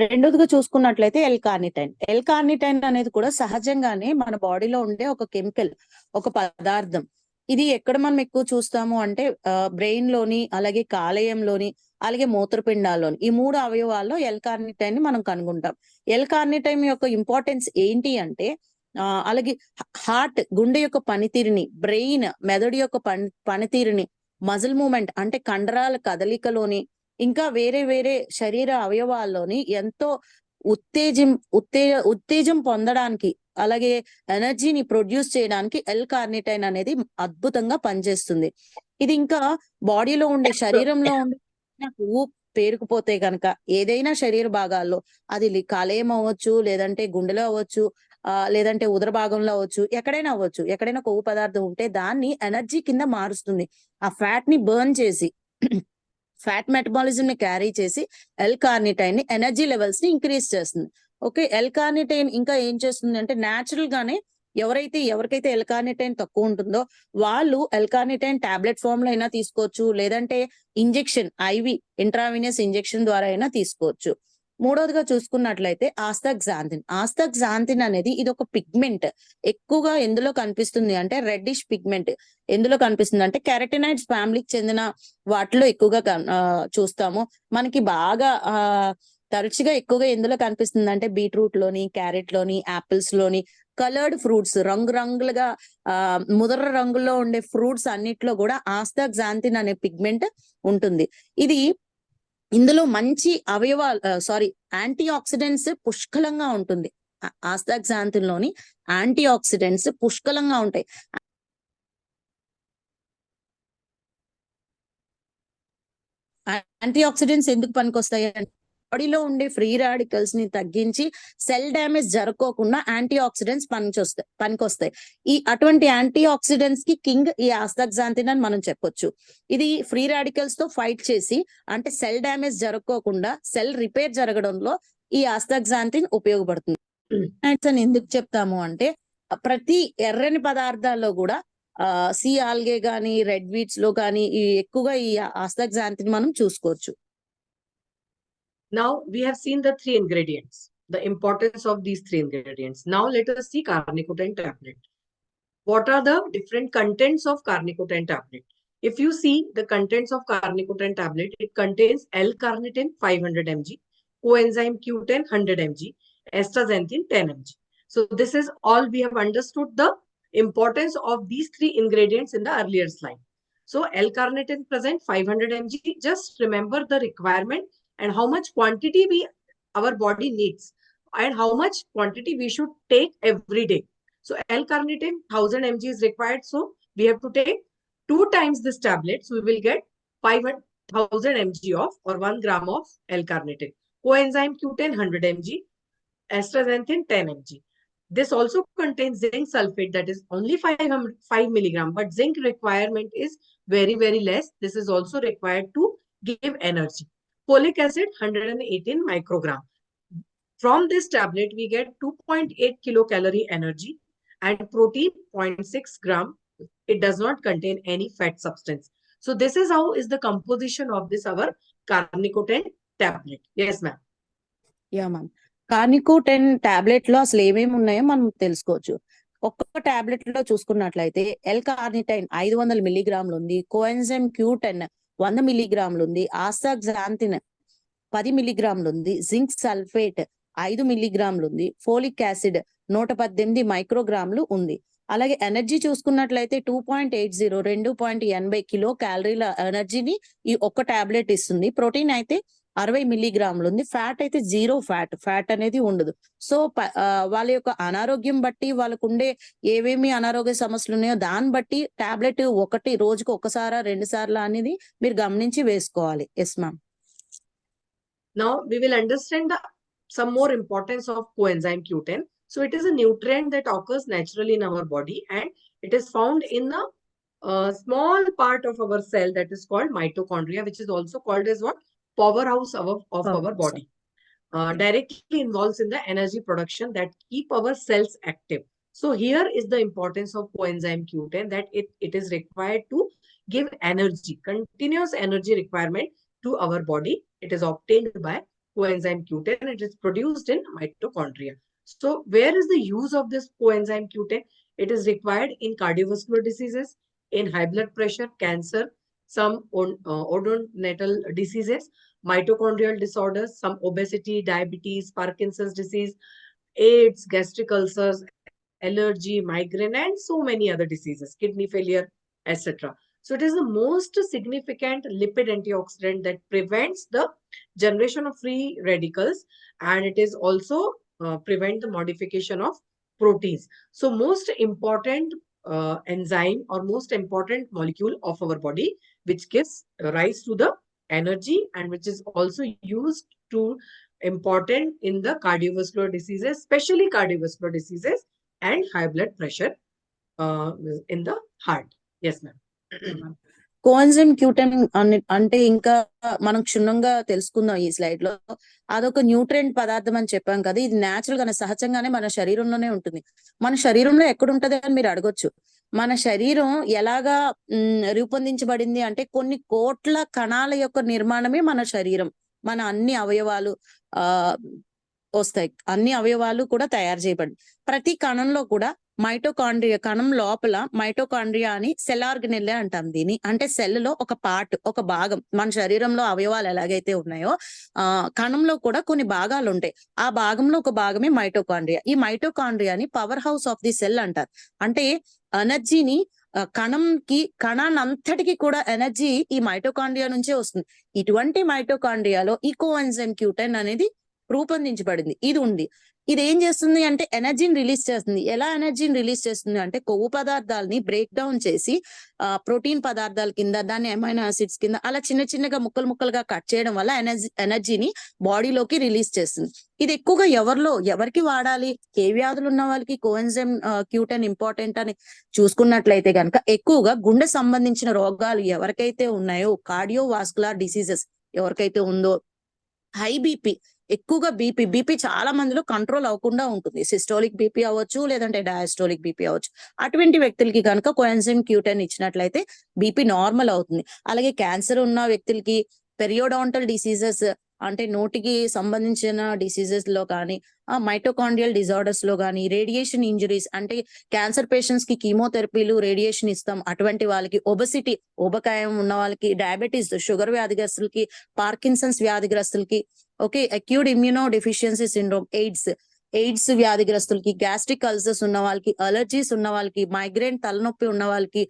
రెండోదిగా చూసుకున్నట్లయితే ఎల్ కార్నిటైన్. ఎల్ కార్నిటైన్ అనేది కూడా సహజంగానే మన బాడీలో ఉండే ఒక కెమికల్, ఒక పదార్థం. ఇది ఎక్కడ మనం ఎక్కువ చూస్తాము అంటే బ్రెయిన్ లోని, అలాగే కాలేయంలోని, అలాగే మూత్రపిండాల్లోని, ఈ 3 అవయవాల్లో ఎల్ కార్నిటైన్ ని మనం కనుగొంటాం. ఎల్ కార్నిటైన్ యొక్క ఇంపార్టెన్స్ ఏంటి అంటే అలాగే హార్ట్, గుండె యొక్క పనితీరుని, బ్రెయిన్, మెదడు యొక్క పనితీరుని, మజిల్ మూమెంట్ అంటే కండరాల కదలికలోని, ఇంకా వేరే వేరే శరీర అవయవాల్లోని ఎంతో ఉత్తేజం పొందడానికి, అలాగే ఎనర్జీని ప్రొడ్యూస్ చేయడానికి ఎల్ కార్నిటైన్ అనేది అద్భుతంగా పనిచేస్తుంది. ఇది ఇంకా బాడీలో ఉండే, శరీరంలో ఉండే కొవ్వు పేరుకుపోతే గనక ఏదైనా శరీర భాగాల్లో, అది కాలేయం అవ్వచ్చు, లేదంటే గుండెలో అవ్వచ్చు, లేదంటే ఉదర భాగంలో అవ్వచ్చు, ఎక్కడైనా అవ్వచ్చు, ఎక్కడైనా కొవ్వు పదార్థం ఉంటే దాన్ని ఎనర్జీ కింద మారుస్తుంది. ఆ ఫ్యాట్ ని బర్న్ చేసి, ఫ్యాట్ మెటబాలిజం ని క్యారీ చేసి ఎల్ కార్నిటైన్ ని, ఎనర్జీ లెవెల్స్ ని ఇంక్రీజ్ చేస్తుంది. ఓకే, ఎల్ కార్నిటైన్ ఇంకా ఏం చేస్తుంది అంటే న్యాచురల్ గానే ఎవరికైతే ఎల్ కార్నిటైన్ తక్కువ ఉంటుందో వాళ్ళు ఎల్ కార్నిటైన్ టాబ్లెట్ ఫామ్ లో అయినా తీసుకోవచ్చు, లేదంటే ఇంజెక్షన్, ఐవి ఇంట్రావినస్ ఇంజెక్షన్ ద్వారా అయినా తీసుకోవచ్చు. మూడోదిగా చూసుకున్నట్లయితే ఆస్తాగ్జాంథిన్ అనేది ఇది ఒక పిగ్మెంట్. ఎక్కువగా ఎందులో కనిపిస్తుంది అంటే రెడ్డిష్ పిగ్మెంట్. ఎందులో కనిపిస్తుంది అంటే కెరటినైడ్స్ ఫ్యామిలీకి చెందిన వాటిలో ఎక్కువగా చూస్తాము. మనకి బాగా తరచుగా ఎక్కువగా ఎందులో కనిపిస్తుంది అంటే బీట్రూట్ లోని, క్యారెట్ లోని, యాపిల్స్ లోని, కలర్డ్ ఫ్రూట్స్, రంగులుగా ముదర రంగుల్లో ఉండే ఫ్రూట్స్ అన్నిట్లో కూడా ఆస్తాగ్జాంథిన్ అనే పిగ్మెంట్ ఉంటుంది. ఇందులో మంచి యాంటీ ఆక్సిడెంట్స్ పుష్కలంగా ఉంటుంది. ఆస్తాగ్జాంథిన్ లోని యాంటీ ఆక్సిడెంట్స్ పుష్కలంగా ఉంటాయి. యాంటీ ఆక్సిడెంట్స్ ఎందుకు పనికొస్తాయి అంటే బాడీలో ఉండే ఫ్రీ రాడికల్స్ ని తగ్గించి సెల్ డ్యామేజ్ జరగకోకుండా యాంటీ ఆక్సిడెంట్స్ పనికొస్తాయి. అటువంటి యాంటీ ఆక్సిడెంట్స్ కి కింగ్ ఈ ఆస్తాగ్జాంథిన్ అని మనం చెప్పొచ్చు. ఇది ఫ్రీ రాడికల్స్ తో ఫైట్ చేసి అంటే సెల్ డ్యామేజ్ జరగకోకుండా సెల్ రిపేర్ జరగడంలో ఈ ఆస్తాగ్జాంథిన్ ఉపయోగపడుతుంది. అని ఎందుకు చెప్తాము అంటే ప్రతి ఎర్రని పదార్థాల్లో కూడా సీ ఆల్గే గానీ, రెడ్ వీట్స్ లో కానీ ఎక్కువగా ఈ ఆస్తాగ్జాంథిన్ మనం చూసుకోవచ్చు. Now we have seen the 3 ingredients, the importance of these 3 ingredients. Now let us see carnicotine tablet. What are the different contents of carnicotine tablet? If you see the contents of carnicotine tablet, it contains L-carnitine 500 mg, coenzyme Q10 100 mg, astaxanthin 10 mg. So this is all we have understood the importance of these 3 ingredients in the earlier slide. So L-carnitine present 500 mg. Just remember the requirement and how much quantity our body needs and how much quantity we should take every day. So L-carnitine 1000 mg is required. So we have to take 2 times this tablet. So we will get 5000 mg of or 1 gram of L-carnitine. Coenzyme Q10 100 mg, astaxanthin 10 mg. This also contains zinc sulfate, that is only 5 milligram, but zinc requirement is very, very less. This is also required to give energy. Folic acid 118 microgram. From this tablet, we get 2.8 kilocalorie energy and protein 0.6 gram. It does not contain any fat substance. So this is how is the composition of this our carnicotine tablet. Yes, ma'am. Yeah, ma'am. Carnicotine tablet లో అసలు ఏమేమి ఉన్నాయో మనం తెలుసుకోవచ్చు. ఒక్కొక్క టాబ్లెట్ లో చూసుకున్నట్లయితే L-కార్నిటైన్ 500 మిల్లీగ్రాములు ఉంది, కోఎన్జైమ్ Q10 100 మిల్లీగ్రాములు ఉంది, ఆస్తాగ్జాంథిన్ 10 మిల్లీగ్రాములు ఉంది, జింక్ సల్ఫేట్ 5 మిల్లీగ్రాములు ఉంది, ఫోలిక్ యాసిడ్ 118 మైక్రోగ్రాములు ఉంది. అలాగే ఎనర్జీ చూసుకున్నట్లయితే 2.80 కిలో క్యాలరీల ఎనర్జీని ఈ ఒక్క టాబ్లెట్ ఇస్తుంది. ప్రోటీన్ అయితే 60 మిల్లీగ్రాములు ఉంది, ఫ్యాట్ అయితే 0 ఫ్యాట్ అనేది ఉండదు. సో వాళ్ళ యొక్క అనారోగ్యం బట్టి వాళ్ళకు ఉండే ఏవేమి అనారోగ్య సమస్యలు ఉన్నాయో దాన్ని బట్టి టాబ్లెట్ రోజుకు ఒకసారా 2 సార్లు అనేది మీరు గమనించి వేసుకోవాలి. Yes ma'am. Now we will understand some more importance of coenzyme Q10. So it is a nutrient that occurs naturally in our body and it is found in a small part of our cell that is called mitochondria, which is also called as what? Powerhouse of our body. Directly involves in the energy production that keep our cells active. So here is the importance of coenzyme Q10, that it is required to give energy, continuous energy requirement to our body. It is obtained by coenzyme Q10. It is produced in mitochondria. So where is the use of this coenzyme Q10? It is required in cardiovascular diseases, in high blood pressure, cancer, some odontal diseases, mitochondrial disorders, some obesity, diabetes, Parkinson's disease, AIDS, gastric ulcers, allergy, migraine, and so many other diseases, kidney failure, etc. So it is the most significant lipid antioxidant that prevents the generation of free radicals, and it is also prevent the modification of proteins. So most important enzyme or most important molecule of our body, which gives rise to the energy and which is also used to important in the cardiovascular diseases, especially cardiovascular diseases and high blood pressure in the heart. Yes, ma'am. Coenzyme Q10 అంటే ఇంకా మనం క్షుణ్ణంగా తెలుసుకుందాం ఈ స్లైడ్ లో. అదొక న్యూట్రియంట్ పదార్థం అని చెప్పాం కదా, ఇది న్యాచురల్ గానే సహజంగానే మన శరీరంలోనే ఉంటుంది. మన శరీరంలో ఎక్కడ ఉంటది అని మీరు అడగొచ్చు. మన శరీరం ఎలాగా రూపొందించబడింది అంటే కొన్ని కోట్ల కణాల యొక్క నిర్మాణమే మన శరీరం. మన అన్ని అవయవాలు, వస్తాయి. అన్ని అవయవాలు కూడా తయారు చేయబడి ప్రతి కణంలో కూడా మైటోకాండ్రియా, కణం లోపల మైటోకాండ్రియా అని సెల్ ఆర్గనెల్లే అంటాం దీన్ని. అంటే సెల్ లో ఒక పార్ట్, ఒక భాగం. మన శరీరంలో అవయవాలు ఎలాగైతే ఉన్నాయో కణంలో కూడా కొన్ని భాగాలు ఉంటాయి. ఆ భాగంలో ఒక భాగమే మైటోకాండ్రియా. ఈ మైటోకాండ్రియాని power house of the cell అంటారు. అంటే ఎనర్జీని కణాన్నంతటికి కూడా ఎనర్జీ ఈ మైటోకాండ్రియా నుంచే వస్తుంది. ఇటువంటి మైటోకాండ్రియాలో ఈ కోఎంజైమ్ Q10 అనేది రూపొందించబడింది. ఇది ఉంది. ఇది ఏం చేస్తుంది అంటే ఎనర్జీని రిలీజ్ చేస్తుంది. ఎలా ఎనర్జీని రిలీజ్ చేస్తుంది అంటే కొవ్వు పదార్థాలని బ్రేక్ డౌన్ చేసి ప్రోటీన్ పదార్థాల కింద, దాన్ని అమైనో యాసిడ్స్ కింద అలా చిన్న చిన్నగా ముక్కలుగా కట్ చేయడం వల్ల ఎనర్జీని బాడీలోకి రిలీజ్ చేస్తుంది. ఇది ఎక్కువగా ఎవరికి వాడాలి, ఏ వ్యాధులు ఉన్న వాళ్ళకి కోఎంజైమ్ Q10 ఇంపార్టెంట్ అని చూసుకున్నట్లయితే కనుక ఎక్కువగా గుండె సంబంధించిన రోగాలు ఎవరికైతే ఉన్నాయో, కార్డియోవాస్కులర్ డిసీజెస్ ఎవరికైతే ఉందో, హై బీపీ, ఎక్కువగా బీపీ చాలా మందిలో కంట్రోల్ అవ్వకుండా ఉంటుంది. సిస్టోలిక్ బీపీ అవ్వచ్చు, లేదంటే డయాస్టోలిక్ బీపీ అవ్వచ్చు. అటువంటి వ్యక్తులకి కనుక కోఎంజైమ్ Q10 ఇచ్చినట్లయితే బీపీ నార్మల్ అవుతుంది. అలాగే క్యాన్సర్ ఉన్న వ్యక్తులకి, పెరియోడాంటల్ డిసీజెస్ అంటే నోటికి సంబంధించిన డిసీజెస్ లో కానీ, మైటోకాండ్రియల్ డిజార్డర్స్ లో కానీ, రేడియేషన్ ఇంజరీస్ అంటే క్యాన్సర్ పేషెంట్స్ కి కీమోథెరపీలు, రేడియేషన్ ఇస్తాం. అటువంటి వాళ్ళకి, ఒబెసిటీ, ఊబకాయం ఉన్న వాళ్ళకి, డయాబెటీస్, షుగర్ వ్యాధిగ్రస్తులకి, పార్కిన్సన్స్ వ్యాధిగ్రస్తులకి, okay, acute immunodeficiency syndrome, AIDS వ్యాధిగ్రస్తులకి, గ్యాస్ట్రిక్ అల్సర్స్ ఉన్న వాళ్ళకి, అలర్జీస్ ఉన్న వాళ్ళకి, మైగ్రేన్ తలనొప్పి ఉన్న వాళ్ళకి,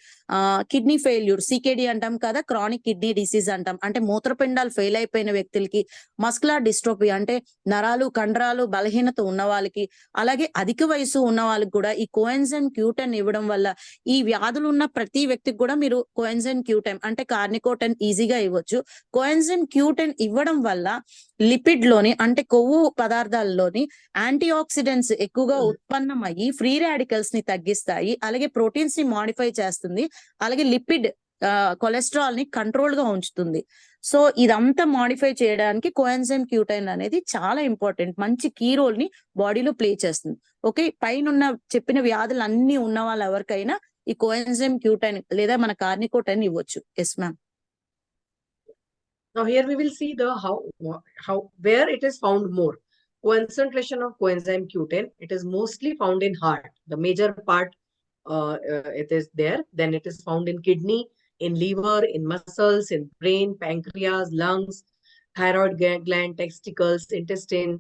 కిడ్నీ ఫెయిల్యూర్, CKD అంటాం కదా, క్రానిక్ కిడ్నీ డిసీజ్ అంటాం. అంటే మూత్రపిండాలు ఫెయిల్ అయిపోయిన వ్యక్తులకి, మస్కులర్ డిస్ట్రోఫీ అంటే నరాలు కండరాలు బలహీనత ఉన్న వాళ్ళకి, అలాగే అధిక వయసు ఉన్న వాళ్ళకి కూడా ఈ కోఎంజైమ్ Q10 ఇవ్వడం వల్ల ఈ వ్యాధులు ఉన్న ప్రతి వ్యక్తికి కూడా మీరు కోఎంజైమ్ Q10 అంటే కార్నికోటన్ ఈజీగా ఇవ్వచ్చు. కోఎంజైమ్ Q10 ఇవ్వడం వల్ల లిపిడ్ లోని అంటే కొవ్వు పదార్థాల్లోని యాంటీ ఆక్సిడెంట్స్ ఎక్కువగా ఉత్పన్నమయ్యి ఫ్రీ రాడికల్స్ ని తగ్గిస్తాయి. అలాగే ప్రోటీన్స్ ని మాడిఫై చేస్తుంది. అలాగే లిపిడ్ కొలెస్ట్రాల్ ని కంట్రోల్ గా ఉంచుతుంది. సో ఇదంతా మాడిఫై చేయడానికి కోఎంజైమ్ Q10 అనేది చాలా ఇంపార్టెంట్. మంచి కీ రోల్ ని బాడీలో ప్లే చేస్తుంది. ఓకే, పైన చెప్పిన వ్యాధులు అన్ని ఉన్న వాళ్ళు ఎవరికైనా ఈ కోఎంజైమ్ Q10 లేదా మన కార్నికోటన్ ఇవ్వచ్చు. Yes ma'am. Now here we will see the how where it is found more. Concentration of coenzyme Q10, it is mostly found in heart. The major part it is there. Then it is found in kidney, in liver, in muscles, in brain, pancreas, lungs, thyroid gland, testicles, intestine,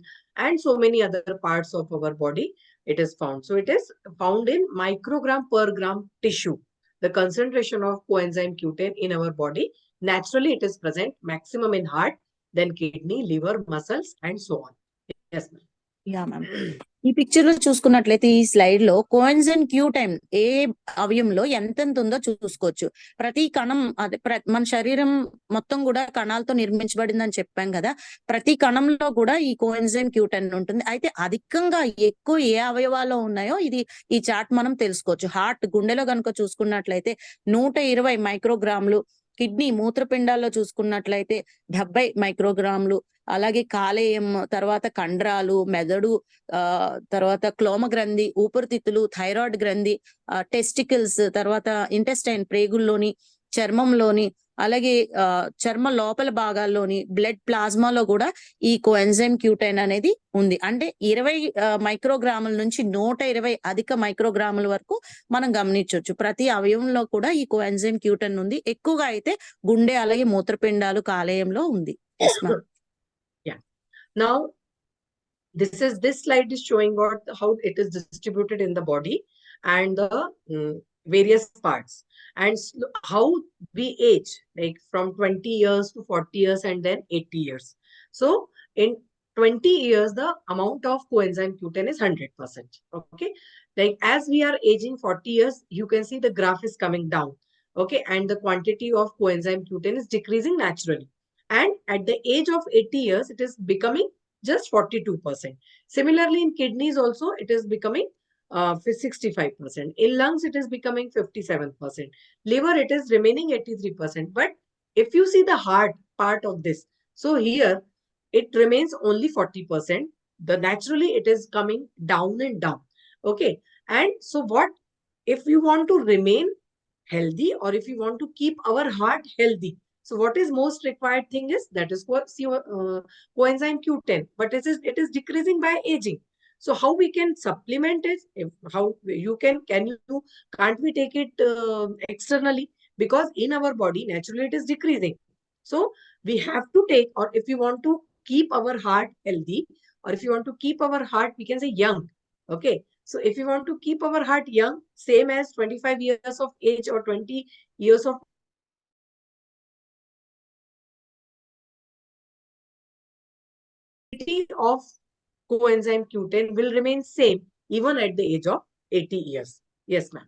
and so many other parts of our body. It is found. So it is found in microgram per gram tissue. The concentration of coenzyme Q10 in our body, naturally it is present maximum in heart, then kidney, liver, muscles, and so on. Yes, ma'am. Yeah ma'am. ఈ పిక్చర్ లో చూసుకున్నట్లయితే ఈ స్లైడ్ లో కోఎంజైమ్ Q10 ఏ అవయంలో ఎంతెంత ఉందో చూసుకోవచ్చు. ప్రతి కణం అదే మన శరీరం మొత్తం కూడా కణాలతో నిర్మించబడిందని చెప్పాం కదా. ప్రతి కణంలో కూడా ఈ కోఎంజైమ్ Q10 ఉంటుంది. అయితే అధికంగా ఎక్కువ ఏ అవయవాల్లో ఉన్నాయో ఈ చార్ట్ మనం తెలుసుకోవచ్చు. హార్ట్, గుండెలో కనుక చూసుకున్నట్లయితే 120 మైక్రోగ్రాములు, కిడ్నీ మూత్రపిండాల్లో చూసుకున్నట్లయితే 70 మైక్రోగ్రాములు, అలాగే కాలేయం, తర్వాత కండరాలు, మెదడు, తర్వాత క్లోమ గ్రంథి, ఊపిరితిత్తులు, థైరాయిడ్ గ్రంథి, టెస్టికల్స్, తర్వాత ఇంటెస్టైన్ ప్రేగుల్లోని, చర్మంలోని, అలాగే చర్మ లోపల భాగాల్లోని, బ్లడ్ ప్లాస్మాలో కూడా ఈ కోఎంజైమ్ Q10 అనేది ఉంది. అంటే 20 మైక్రోగ్రాముల నుంచి 120 అధిక మైక్రోగ్రాముల వరకు మనం గమనించవచ్చు. ప్రతి అవయవంలో కూడా ఈ కోఎంజైమ్ Q10 ఉంది. ఎక్కువగా అయితే గుండె, అలాగే మూత్రపిండాలు, కాలేయంలో ఉంది. Yeah. Now this slide is showing how it is distributed in the body and the various parts, and how we age, like from 20 years to 40 years and then 80 years. So in 20 years the amount of coenzyme Q10 is 100%. Okay, like as we are aging 40 years, you can see the graph is coming down. Okay, and the quantity of coenzyme Q10 is decreasing naturally, and at the age of 80 years it is becoming just 42%. Similarly in kidneys also it is becoming 65%. In lungs it is becoming 57%. Liver it is remaining 83%. But if you see the heart part of this, so here it remains only 40%. Naturally it is coming down and down. Okay, and so what if you want to remain healthy, or if you want to keep our heart healthy, So what is most required thing is that is coenzyme Q10, but it is decreasing by aging. So how we can supplement it? How you can't we take it externally? Because in our body naturally it is decreasing. So we have to take, or if you want to keep our heart healthy, or if you want to keep our heart, we can say young. Okay. So if you want to keep our heart young, same as 25 years of age or 20 years of of coenzyme Q10 will remain same even at the age of 80 years. Yes, ma'am.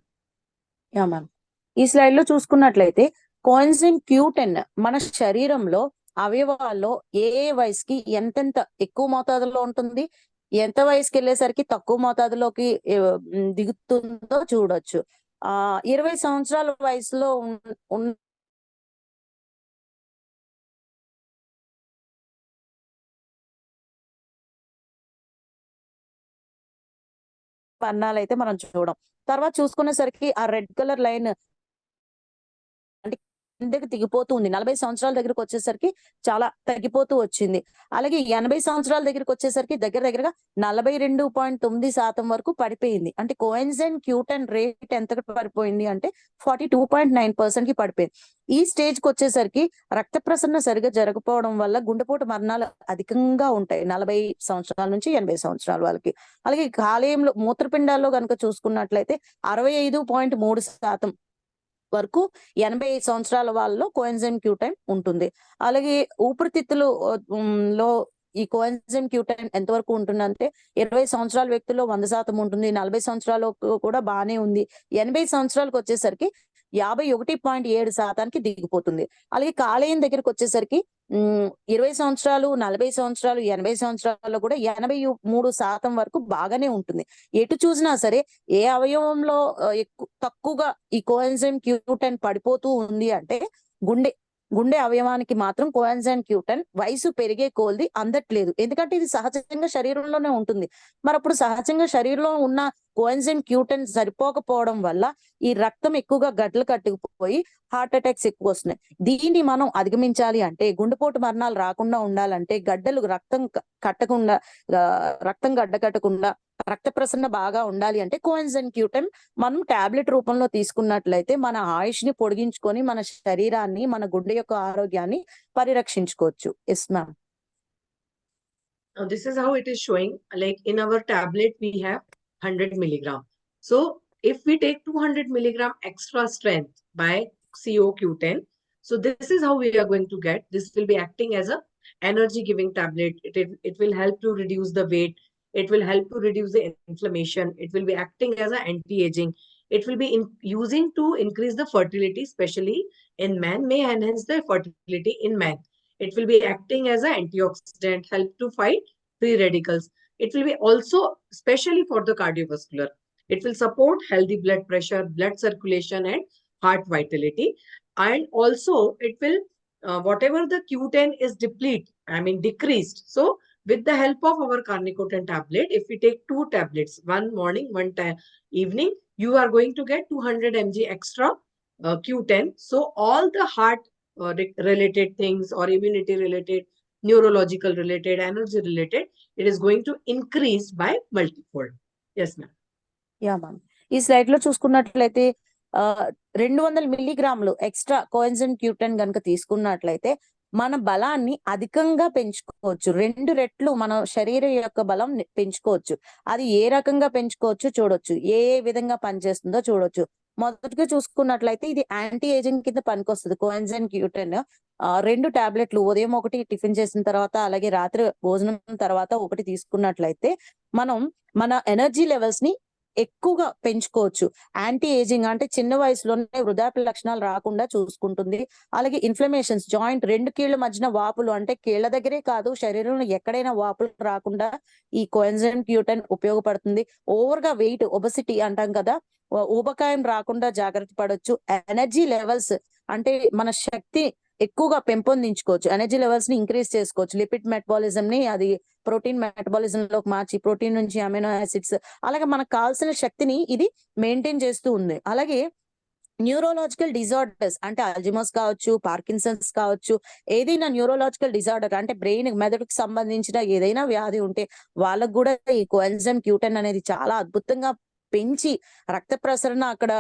Yeah ma'am. ఈ స్లైడ్ లో చూసుకున్నట్లయితే కోఎన్జైమ్ Q10 మన శరీరంలో అవయవాల్లో ఏ ఏ వయసుకి ఎంతెంత ఎక్కువ మోతాదులో ఉంటుంది, ఎంత వయసుకి వెళ్ళేసరికి తక్కువ మోతాదులోకి దిగుతుందో చూడొచ్చు. 20 సంవత్సరాల వయసులో ఉన్న వర్ణాలైతే మనం చూడం. తర్వాత చూసుకునేసరికి ఆ రెడ్ కలర్ లైన్ అంటే కిందకి దిగిపోతూ ఉంది. 40 సంవత్సరాల దగ్గరకు వచ్చేసరికి చాలా తగ్గిపోతూ వచ్చింది. అలాగే 80 సంవత్సరాల దగ్గరకు వచ్చేసరికి దగ్గరగా 42.9% వరకు పడిపోయింది. అంటే కోఎన్జైమ్ Q10 రేట్ ఎంతకు పడిపోయింది అంటే 42.9% కి పడిపోయింది. ఈ స్టేజ్ కి వచ్చేసరికి రక్త ప్రసరణ సరిగా జరగకపోవడం వల్ల గుండెపోటు మరణాలు అధికంగా ఉంటాయి 40 సంవత్సరాల నుంచి 80 సంవత్సరాల వాళ్ళకి. అలాగే కాలేయంలో మూత్రపిండాల్లో కనుక చూసుకున్నట్లయితే 65.3% వరకు 85 సంవత్సరాల వాళ్ళలో కోఎన్జైమ్ Q10 ఉంటుంది. అలాగే ఊపిరితిత్తులు లో ఈ కోఎన్జైమ్ Q10 ఎంతవరకు ఉంటుందంటే 20 సంవత్సరాల వ్యక్తుల్లో 100% ఉంటుంది. 40 సంవత్సరాలకు కూడా బాగానే ఉంది. 80 సంవత్సరాలకు వచ్చేసరికి 51.7%కి దిగిపోతుంది. అలాగే కాలేయం దగ్గరికి వచ్చేసరికి 20 సంవత్సరాలు, 40 సంవత్సరాలు, 80 సంవత్సరాల్లో కూడా 83% వరకు బాగానే ఉంటుంది. ఎటు చూసినా సరే ఏ అవయవంలో తక్కువగా ఈ కోఎన్జైమ్ Q10 పడిపోతూ ఉంది అంటే గుండె అవయవానికి మాత్రం కోఎన్జైమ్ Q10 వయసు పెరిగే కొలది అందట్లేదు. ఎందుకంటే ఇది సహజంగా శరీరంలోనే ఉంటుంది. మరి అప్పుడు సహజంగా శరీరంలో ఉన్న కోఎన్జైమ్ Q10 సరిపోకపోవడం వల్ల ఈ రక్తం ఎక్కువగా గడ్డలు కట్టుకుపోయి హార్ట్ అటాక్స్ ఎక్కువ వస్తున్నాయి. దీన్ని మనం అధిగమించాలి అంటే, గుండెపోటు మరణాలు రాకుండా ఉండాలంటే, గడ్డలు రక్తం గడ్డ కట్టకుండా రక్త ప్రసరణ బాగా ఉండాలి అంటే కోఎన్జైమ్ Q10 మనం టాబ్లెట్ రూపంలో తీసుకున్నట్లయితే మన ఆయుష్ని పొడిగించుకొని మన శరీరాన్ని, మన గుండె యొక్క ఆరోగ్యాన్ని పరిరక్షించుకోవచ్చు. Yes ma'am. Now this is how it is showing. Like in our tablet we have 100 milligram. So if we take 200 milligram extra strength by CoQ10, so this is how we are going to get. This will be acting as a energy giving tablet. It will help to reduce the weight. It will help to reduce the inflammation. It will be acting as an anti-aging. It will be using to increase the fertility, especially in man, may enhance the fertility in man. It will be acting as an antioxidant, help to fight free radicals. It will be also especially for the cardiovascular. It will support healthy blood pressure, blood circulation, and heart vitality. And also it will, whatever the Q10 is decreased. So with the help of our carnicotin tablet, if we take 2 tablets, one morning, one evening, you are going to get 200 mg extra Q10. So all the heart related things or immunity related, neurological related, energy related, it is going to increase by multifold. Yes, ma'am. Yeah ma'am. ఈ స్లైడ్ లో చూసుకున్నట్లయితే 200 మిల్లీగ్రాములు ఎక్స్ట్రా కోఎన్జైమ్ Q10 కనుక తీసుకున్నట్లయితే మన బలాన్ని అధికంగా పెంచుకోవచ్చు. 2 రెట్లు మన శరీరం యొక్క బలం పెంచుకోవచ్చు. అది ఏ రకంగా పెంచుకోవచ్చు చూడొచ్చు, ఏ విధంగా పనిచేస్తుందో చూడొచ్చు. మొదటిగా చూసుకున్నట్లయితే ఇది యాంటీ ఏజింగ్ కింద పనికొస్తుంది. కోఎన్జైమ్ Q10 2 టాబ్లెట్లు ఉదయం ఒకటి టిఫిన్ చేసిన తర్వాత, అలాగే రాత్రి భోజనం తర్వాత ఒకటి తీసుకున్నట్లయితే మనం మన ఎనర్జీ లెవెల్స్ ని ఎక్కువగా పెంచుకోవచ్చు. యాంటీ ఏజింగ్ అంటే చిన్న వయసులోనే వృద్ధాప్య లక్షణాలు రాకుండా చూసుకుంటుంది. అలాగే ఇన్ఫ్లమేషన్స్, జాయింట్ 2 కీళ్ల మధ్యన వాపులు అంటే కీళ్ల దగ్గరే కాదు శరీరంలో ఎక్కడైనా వాపులు రాకుండా ఈ కోఎన్జైమ్ Q10 ఉపయోగపడుతుంది. ఓవర్ గా వెయిట్, ఒబెసిటీ అంటాం కదా, ఊబకాయం రాకుండా జాగ్రత్త పడవచ్చు. ఎనర్జీ లెవెల్స్ అంటే మన శక్తి ఎక్కువగా పెంపొందించుకోవచ్చు. ఎనర్జీ లెవెల్స్ ని ఇంక్రీజ్ చేసుకోవచ్చు. లిపిడ్ మెటబాలిజం ని అది ప్రోటీన్ మెటబాలిజం లోకి మార్చి ప్రోటీన్ నుంచి అమినో యాసిడ్స్, అలాగే మనకు కావాల్సిన శక్తిని ఇది మెయింటైన్ చేస్తూ ఉంది. అలాగే న్యూరోలాజికల్ డిజార్డర్స్ అంటే అల్జిమస్ కావచ్చు, పార్కిన్సన్స్ కావచ్చు, ఏదైనా న్యూరోలాజికల్ డిజార్డర్ అంటే బ్రెయిన్ మెదడుకు సంబంధించిన ఏదైనా వ్యాధి ఉంటే వాళ్ళకు కూడా ఈ కోఎన్జైమ్ Q10 అనేది చాలా అద్భుతంగా పెంచి రక్త ప్రసరణ అక్కడ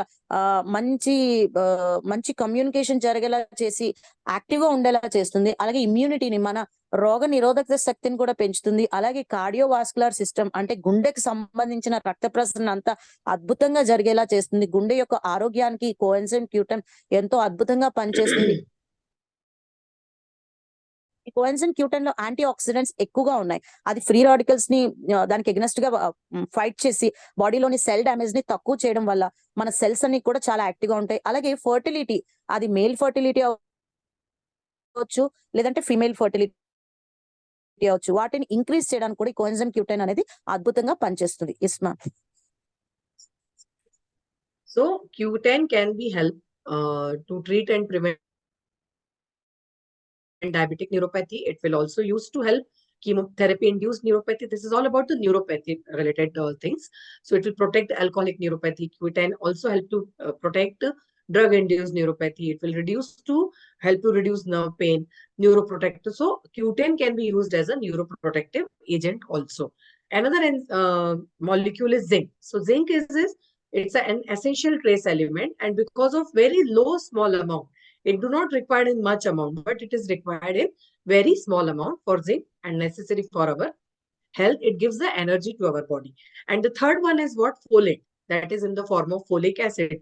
మంచి కమ్యూనికేషన్ జరిగేలా చేసి యాక్టివ్ గా ఉండేలా చేస్తుంది. అలాగే ఇమ్యూనిటీని, మన రోగ నిరోధక శక్తిని కూడా పెంచుతుంది. అలాగే కార్డియోవాస్కులర్ సిస్టమ్ అంటే గుండెకి సంబంధించిన రక్త ప్రసరణ అంతా అద్భుతంగా జరిగేలా చేస్తుంది. గుండె యొక్క ఆరోగ్యానికి కోఎన్జైమ్ Q10 ఎంతో అద్భుతంగా పనిచేస్తుంది. ఈ కోఎన్జైమ్ Q10 లో యాంటీ ఆక్సిడెంట్స్ ఎక్కువగా ఉన్నాయి. అది ఫ్రీ రాడికల్స్ ని దానికి ఎగ్నెస్ట్ గా ఫైట్ చేసి బాడీలోని సెల్ డ్యామేజ్ ని తక్కువ చేయడం వల్ల మన సెల్స్ అన్ని కూడా చాలా యాక్టివ్ గా ఉంటాయి. అలాగే ఫర్టిలిటీ, అది మేల్ ఫర్టిలిటీ అవ్వచ్చు లేదంటే ఫీమేల్ ఫర్టిలిటీ అవ్వచ్చు, వాటిని ఇంక్రీజ్ చేయడానికి కూడా కోఎన్జైమ్ Q10 అనేది అద్భుతంగా పనిచేస్తుంది. Yes ma'am. So Q10 can be help to treat and prevent diabetic neuropathy. It will also use to help chemotherapy-induced neuropathy. This is all about the neuropathy-related things. So it will protect alcoholic neuropathy. Q10 also help to protect drug-induced neuropathy. It will help to reduce nerve pain, neuroprotective. So Q10 can be used as a neuroprotective agent also. Another molecule is zinc. So zinc it's an essential trace element, and because of very low small amount, it do not require in much amount, but it is required in very small amount for zinc and necessary for our health. It gives the energy to our body. And the third one is what? Folate. That is in the form of folic acid,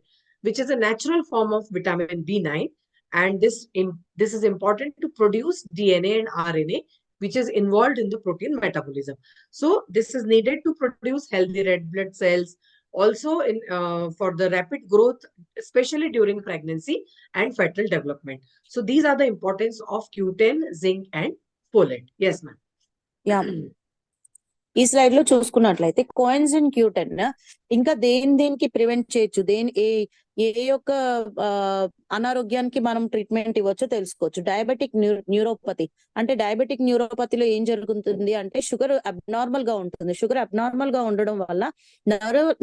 which is a natural form of vitamin B9. And this is important to produce DNA and RNA, which is involved in the protein metabolism. So this is needed to produce healthy red blood cells, also for the rapid growth, especially during pregnancy and fetal development. So these are the importance of Q10, zinc and folate. Yes, ma'am. Yeah. ఈ స్లైడ్ లో చూసుకున్నట్లయితే కోఎన్జైమ్ Q10 ఇంకా దేనికి ప్రివెంట్ చేయొచ్చు, ఏ యొక్క అనారోగ్యానికి మనం ట్రీట్మెంట్ ఇవ్వచ్చో తెలుసుకోవచ్చు. డయాబెటిక్ న్యూరోపతి అంటే డయాబెటిక్ న్యూరోపతిలో ఏం జరుగుతుంది అంటే షుగర్ అబ్నార్మల్ గా ఉంటుంది. షుగర్ అబ్నార్మల్ గా ఉండడం వల్ల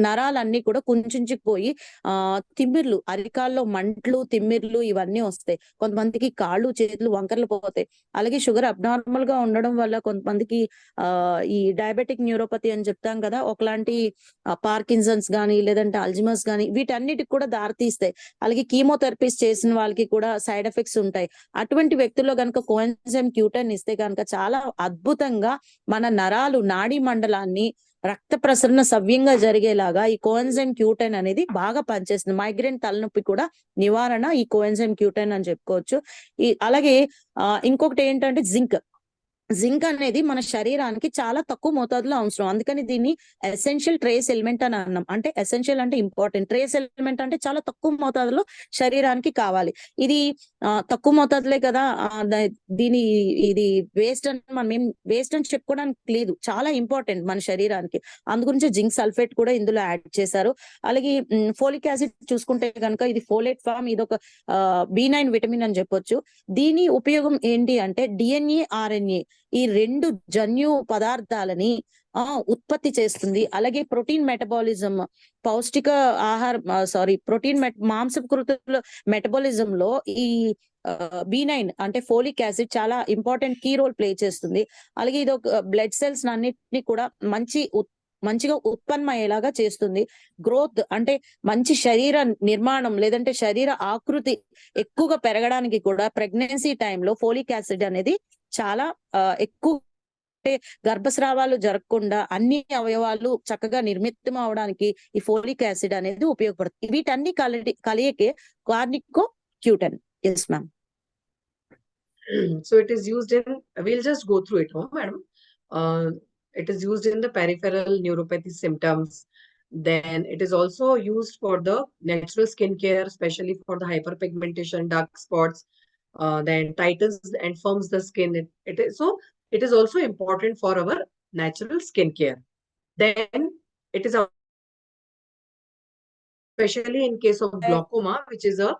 నరాలన్నీ కూడా కుంచుకుపోయి తిమ్మిర్లు, అరికాల్లో మంటలు, తిమ్మిర్లు ఇవన్నీ వస్తాయి. కొంతమందికి కాళ్ళు చేతులు వంకర్లు పోతాయి. అలాగే షుగర్ అబ్నార్మల్ గా ఉండడం వల్ల కొంతమందికి ఈ డయాబెటిక్ న్యూరోపతి అని చెప్తాం కదా, ఒకలాంటి పార్కిన్సన్స్ గానీ లేదంటే అల్జిమస్ గానీ వీటన్నిటికి కూడా దారితీస్తాయి. అలాగే కీమోథెరపీస్ చేసిన వాళ్ళకి కూడా సైడ్ ఎఫెక్ట్స్ ఉంటాయి. అటువంటి వ్యక్తుల్లో కనుక కోఎన్జైమ్ Q10 ఇస్తే కనుక చాలా అద్భుతంగా మన నరాలు, నాడీ మండలాన్ని రక్త ప్రసరణ సవ్యంగా జరిగేలాగా ఈ కోఎన్జైమ్ Q10 అనేది బాగా పనిచేస్తుంది. మైగ్రేన్, తలనొప్పి కూడా నివారణ ఈ కోఎన్జైమ్ Q10 అని చెప్పుకోవచ్చు. అలాగే ఇంకొకటి ఏంటంటే జింక్ అనేది మన శరీరానికి చాలా తక్కువ మోతాదులో అవసరం. అందుకని దీన్ని ఎసెన్షియల్ ట్రేస్ ఎలిమెంట్ అని అన్నాం. అంటే ఎసెన్షియల్ అంటే ఇంపార్టెంట్, ట్రేస్ ఎలిమెంట్ అంటే చాలా తక్కువ మోతాదులో శరీరానికి కావాలి. ఇది తక్కువ మోతాదులే కదా, ఇది వేస్ట్ అని మనం ఏం వేస్ట్ అని చెప్పుకోవడానికి లేదు, చాలా ఇంపార్టెంట్ మన శరీరానికి. అందుగురించి జింక్ సల్ఫేట్ కూడా ఇందులో యాడ్ చేశారు. అలాగే ఫోలిక్ యాసిడ్ చూసుకుంటే కనుక ఇది ఫోలేట్ ఫామ్, ఇది ఒక B9 విటమిన్ అని చెప్పొచ్చు. దీని ఉపయోగం ఏంటి అంటే DNA, RNA ఈ రెండు జన్యు పదార్థాలని ఉత్పత్తి చేస్తుంది. అలాగే ప్రోటీన్ మెటబాలిజం, పౌష్టిక ప్రోటీన్ మాంసకృతుల మెటబాలిజం లో ఈ B9 అంటే ఫోలిక్ యాసిడ్ చాలా ఇంపార్టెంట్ కీ రోల్ ప్లే చేస్తుంది. అలాగే ఇది ఒక బ్లడ్ సెల్స్ అన్నిటిని కూడా మంచిగా ఉత్పన్నమయ్యేలాగా చేస్తుంది. గ్రోత్ అంటే మంచి శరీర నిర్మాణం లేదంటే శరీర ఆకృతి ఎక్కువగా పెరగడానికి కూడా ప్రెగ్నెన్సీ టైంలో ఫోలిక్ యాసిడ్ అనేది చాలా ఎక్కువ, గర్భస్రావాలు జరగకుండా అన్ని అవయవాలు చక్కగా నిర్మితం అవడానికి ఈ ఫోలిక్ యాసిడ్ అనేది ఉపయోగపడుతుంది. వీటన్ని కలియకే కార్నికో Q10. Yes, ma'am. So it is used in, we'll just go through it, madam. It is used in the peripheral neuropathy symptoms. Then it is also used for the natural skin care, especially for the hyperpigmentation, dark spots. Then tightens and firms the skin. It is also important for our natural skin care. Then it is especially in case of glaucoma, which is a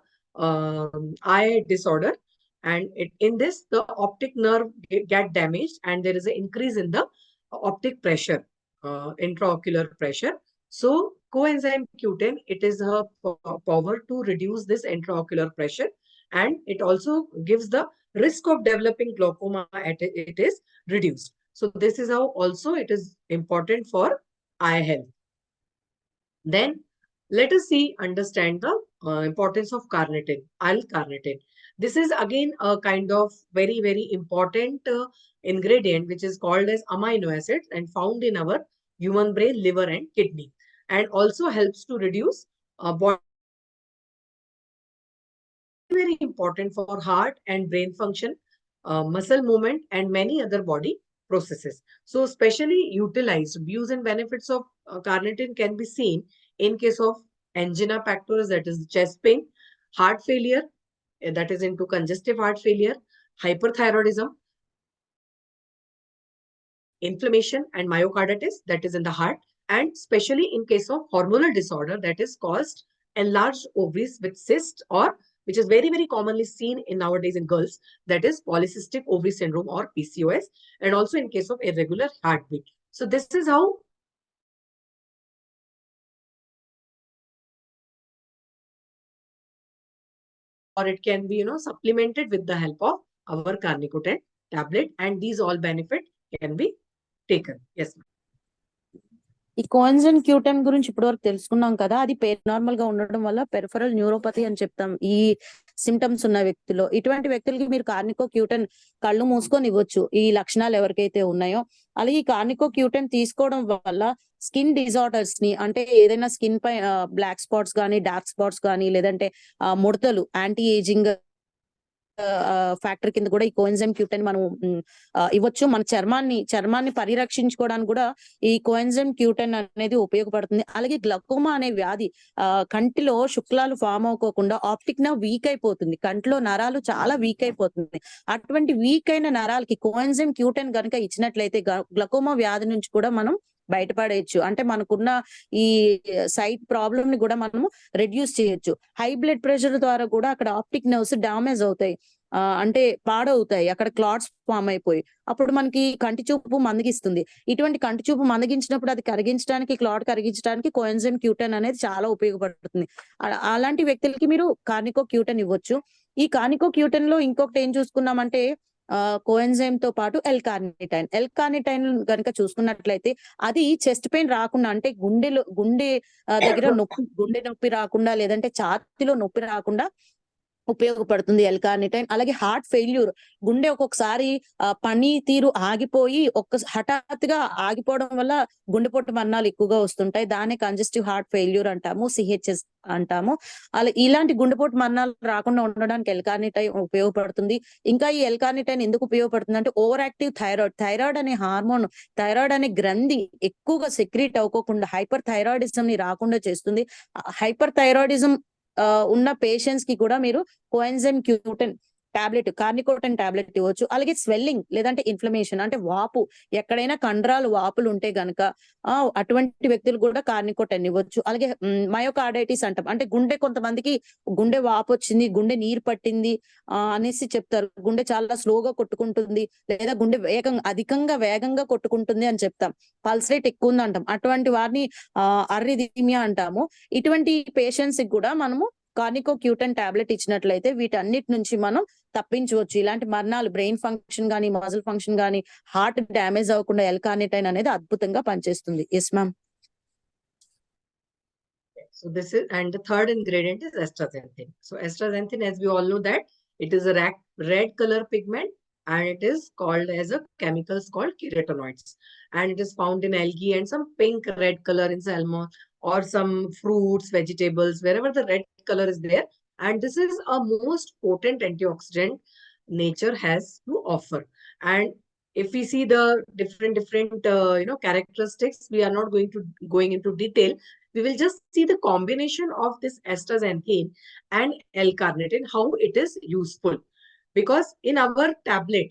eye disorder, and in this the optic nerve get damaged and there is an increase in the optic pressure, intraocular pressure. So coenzyme Q10, it is a power to reduce this intraocular pressure, and it also gives the risk of developing glaucoma it is reduced. So this is how also it is important for eye health. Then let us understand the importance of carnitine, L-carnitine. This is again a kind of very, very important ingredient which is called as amino acids and found in our human brain, liver and kidney, and also helps to reduce body. Very important for heart and brain function, muscle movement and many other body processes. So specially utilized views and benefits of carnitine can be seen in case of angina pectoris, that is chest pain, heart failure, that is into congestive heart failure, hyperthyroidism, inflammation and myocarditis, that is in the heart, and especially in case of hormonal disorder that is caused enlarged ovaries with cysts, or which is very, very commonly seen in nowadays in girls, that is polycystic ovary syndrome or PCOS, and also in case of irregular heartbeat. So this is how or it can be, supplemented with the help of our carnicotin tablet, and these all benefit can be taken. Yes, ma'am. ఈ కోఎన్జైమ్ Q10 గురించి ఇప్పటివరకు తెలుసుకున్నాం కదా, అది నార్మల్ గా ఉండడం వల్ల పెరిఫరల్ న్యూరోపతి అని చెప్తాం ఈ సిమ్టమ్స్ ఉన్న వ్యక్తిలో. ఇటువంటి వ్యక్తులకి మీరు కార్నికో Q10 కళ్ళు మూసుకొని ఇవ్వచ్చు, ఈ లక్షణాలు ఎవరికైతే ఉన్నాయో. అలాగే ఈ కార్నికో Q10 తీసుకోవడం వల్ల స్కిన్ డిజార్డర్స్ ని, అంటే ఏదైనా స్కిన్ పై బ్లాక్ స్పాట్స్ కానీ, డార్క్ స్పాట్స్ కానీ, లేదంటే ముడతలు, యాంటీ ఏజింగ్ ఫ్యాక్టర్ కింద కూడా ఈ కోఎన్జైమ్ Q10 మనం ఇవ్వచ్చు. మన చర్మాన్ని పరిరక్షించుకోవడానికి కూడా ఈ కోఎన్జైమ్ Q10 అనేది ఉపయోగపడుతుంది. అలాగే గ్లకోమా అనే వ్యాధి, కంటిలో శుక్లాలు ఫామ్ అవ్వకోకుండా ఆప్టిక్ నర్వ్ వీక్ అయిపోతుంది, కంటిలో నరాలు చాలా వీక్ అయిపోతుంది. అటువంటి వీక్ అయిన నరాలకి కోఎన్జైమ్ Q10 కనుక ఇచ్చినట్లయితే గ్లకోమా వ్యాధి నుంచి కూడా మనం బయటపడేయచ్చు. అంటే మనకున్న ఈ సైట్ ప్రాబ్లమ్ ని కూడా మనము రెడ్యూస్ చేయొచ్చు. హై బ్లడ్ ప్రెషర్ ద్వారా కూడా అక్కడ ఆప్టిక్ నర్వ్స్ డామేజ్ అవుతాయి, అంటే పాడవుతాయి, అక్కడ క్లాట్స్ ఫామ్ అయిపోయి అప్పుడు మనకి కంటి చూపు మందగిస్తుంది. ఇటువంటి కంటి చూపు మందగించినప్పుడు అది కరిగించడానికి, క్లాట్ కరిగించడానికి కోఎన్జైమ్ Q10 అనేది చాలా ఉపయోగపడుతుంది. అలాంటి వ్యక్తులకి మీరు కార్నికో Q10 ఇవ్వచ్చు. ఈ కార్నికో Q10 లో ఇంకొకటి ఏం చూసుకున్నామంటే కోఎన్జైమ్ తో పాటు ఎల్-కార్నిటైన్ కనుక చూసుకున్నట్లయితే అది చెస్ట్ పెయిన్ రాకుండా, అంటే గుండె దగ్గర గుండె నొప్పి రాకుండా, లేదంటే ఛాతీలో నొప్పి రాకుండా ఉపయోగపడుతుంది ఎల్-కార్నిటైన్. అలాగే హార్ట్ ఫెయిల్యూర్, గుండె ఒక్కొక్కసారి పని తీరు ఆగిపోయి హఠాత్తుగా ఆగిపోవడం వల్ల గుండెపోటు మరణాలు ఎక్కువగా వస్తుంటాయి. దాన్ని కంజెస్టివ్ హార్ట్ ఫెయిల్యూర్ అంటాము, CHS అంటాము. అలా ఇలాంటి గుండెపోటు మరణాలు రాకుండా ఉండడానికి ఎల్-కార్నిటైన్ ఉపయోగపడుతుంది. ఇంకా ఈ ఎల్-కార్నిటైన్ ఎందుకు ఉపయోగపడుతుంది అంటే ఓవర్ యాక్టివ్ థైరాయిడ్ అనే హార్మోన్, థైరాయిడ్ అనే గ్రంథి ఎక్కువగా సెక్రీట్ అవ్వకోకుండా హైపర్ థైరాయిడిజం ని రాకుండా చేస్తుంది. హైపర్ థైరాయిడిజం ఉన్న పేషెంట్స్ కి కూడా మీరు కోఎన్జైమ్ Q10 టాబ్లెట్, కార్నికోటన్ టాబ్లెట్ ఇవ్వచ్చు. అలాగే స్వెల్లింగ్ లేదంటే ఇన్ఫ్లమేషన్, అంటే వాపు, ఎక్కడైనా కండరాలు వాపులు ఉంటే గనక అటువంటి వ్యక్తులు కూడా కార్నికోటన్ ఇవ్వచ్చు. అలాగే మయోకార్డైటిస్ అంటాం, అంటే కొంతమందికి గుండె వాపు వచ్చింది, గుండె నీరు పట్టింది అనేసి చెప్తారు, గుండె చాలా స్లోగా కొట్టుకుంటుంది, లేదా గుండె అధికంగా వేగంగా కొట్టుకుంటుంది అని చెప్తాం, పల్స్ రేట్ ఎక్కువ ఉంది అంటాం. అటువంటి వారిని అర్రిథమియా అంటాము. ఇటువంటి పేషెంట్స్ కి కూడా మనము కార్నికో Q10 టాబ్లెట్ ఇచ్చినట్లయితే వీటన్నిటి నుంచి మనం తప్పించవచ్చు. ఇలాంటి మరణాలు, బ్రెయిన్ ఫంక్షన్ గానీ, మజిల్ ఫంక్షన్ గానీ, హార్ట్ డ్యామేజ్ అవ్వకుండా ఎల్-కార్నిటైన్ అనేది అద్భుతంగా పనిచేస్తుంది. Yes ma'am. So this is, and the third ingredient is astaxanthin. So astaxanthin, as we all know, that it is a red color pigment, and it is called as a chemicals called carotenoids, and it is found in algae and some pink red color in salmon or some fruits, vegetables, wherever the red color is there. And this is a most potent antioxidant nature has to offer. And if we see the different characteristics, we are not going into detail. We will just see the combination of this astaxanthin and L-carnitine, how it is useful. Because in our tablet,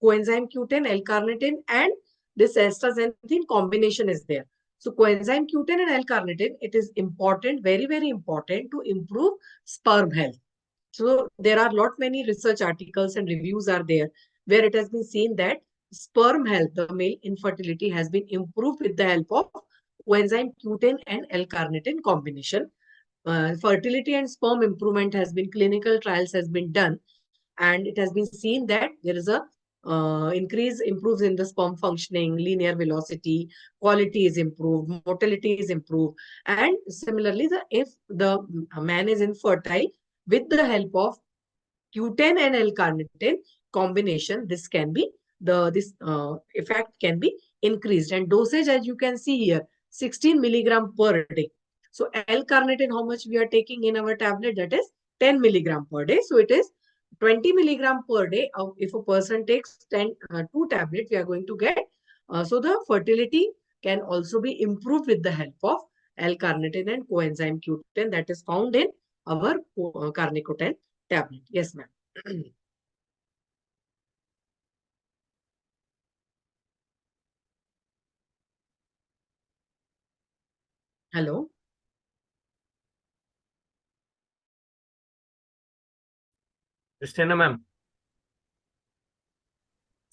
coenzyme Q10, L-carnitine, and this astaxanthin combination is there. So coenzyme Q10 and L-carnitine, it is important, very, very important to improve sperm health. So there are many research articles and reviews are there where it has been seen that sperm health, the male infertility, has been improved with the help of coenzyme Q10 and L-carnitine combination. Fertility and sperm improvement has been, clinical trials has been done, and it has been seen that there is a improves in the sperm functioning, linear velocity, quality is improved, motility is improved, and similarly, if the man is infertile, with the help of Q10 and L-carnitine combination, this can be this effect can be increased, and dosage, as you can see here, 16 milligram per day. So L-carnitine, how much we are taking in our tablet? That is 10 milligram per day. So it is 20 milligram per day. If a person takes 2 tablets, we are going to get. So the fertility can also be improved with the help of L-carnitine and coenzyme Q10 that is found in our Carnicoten tablet. Yes, ma'am. Hello. Christina ma'am.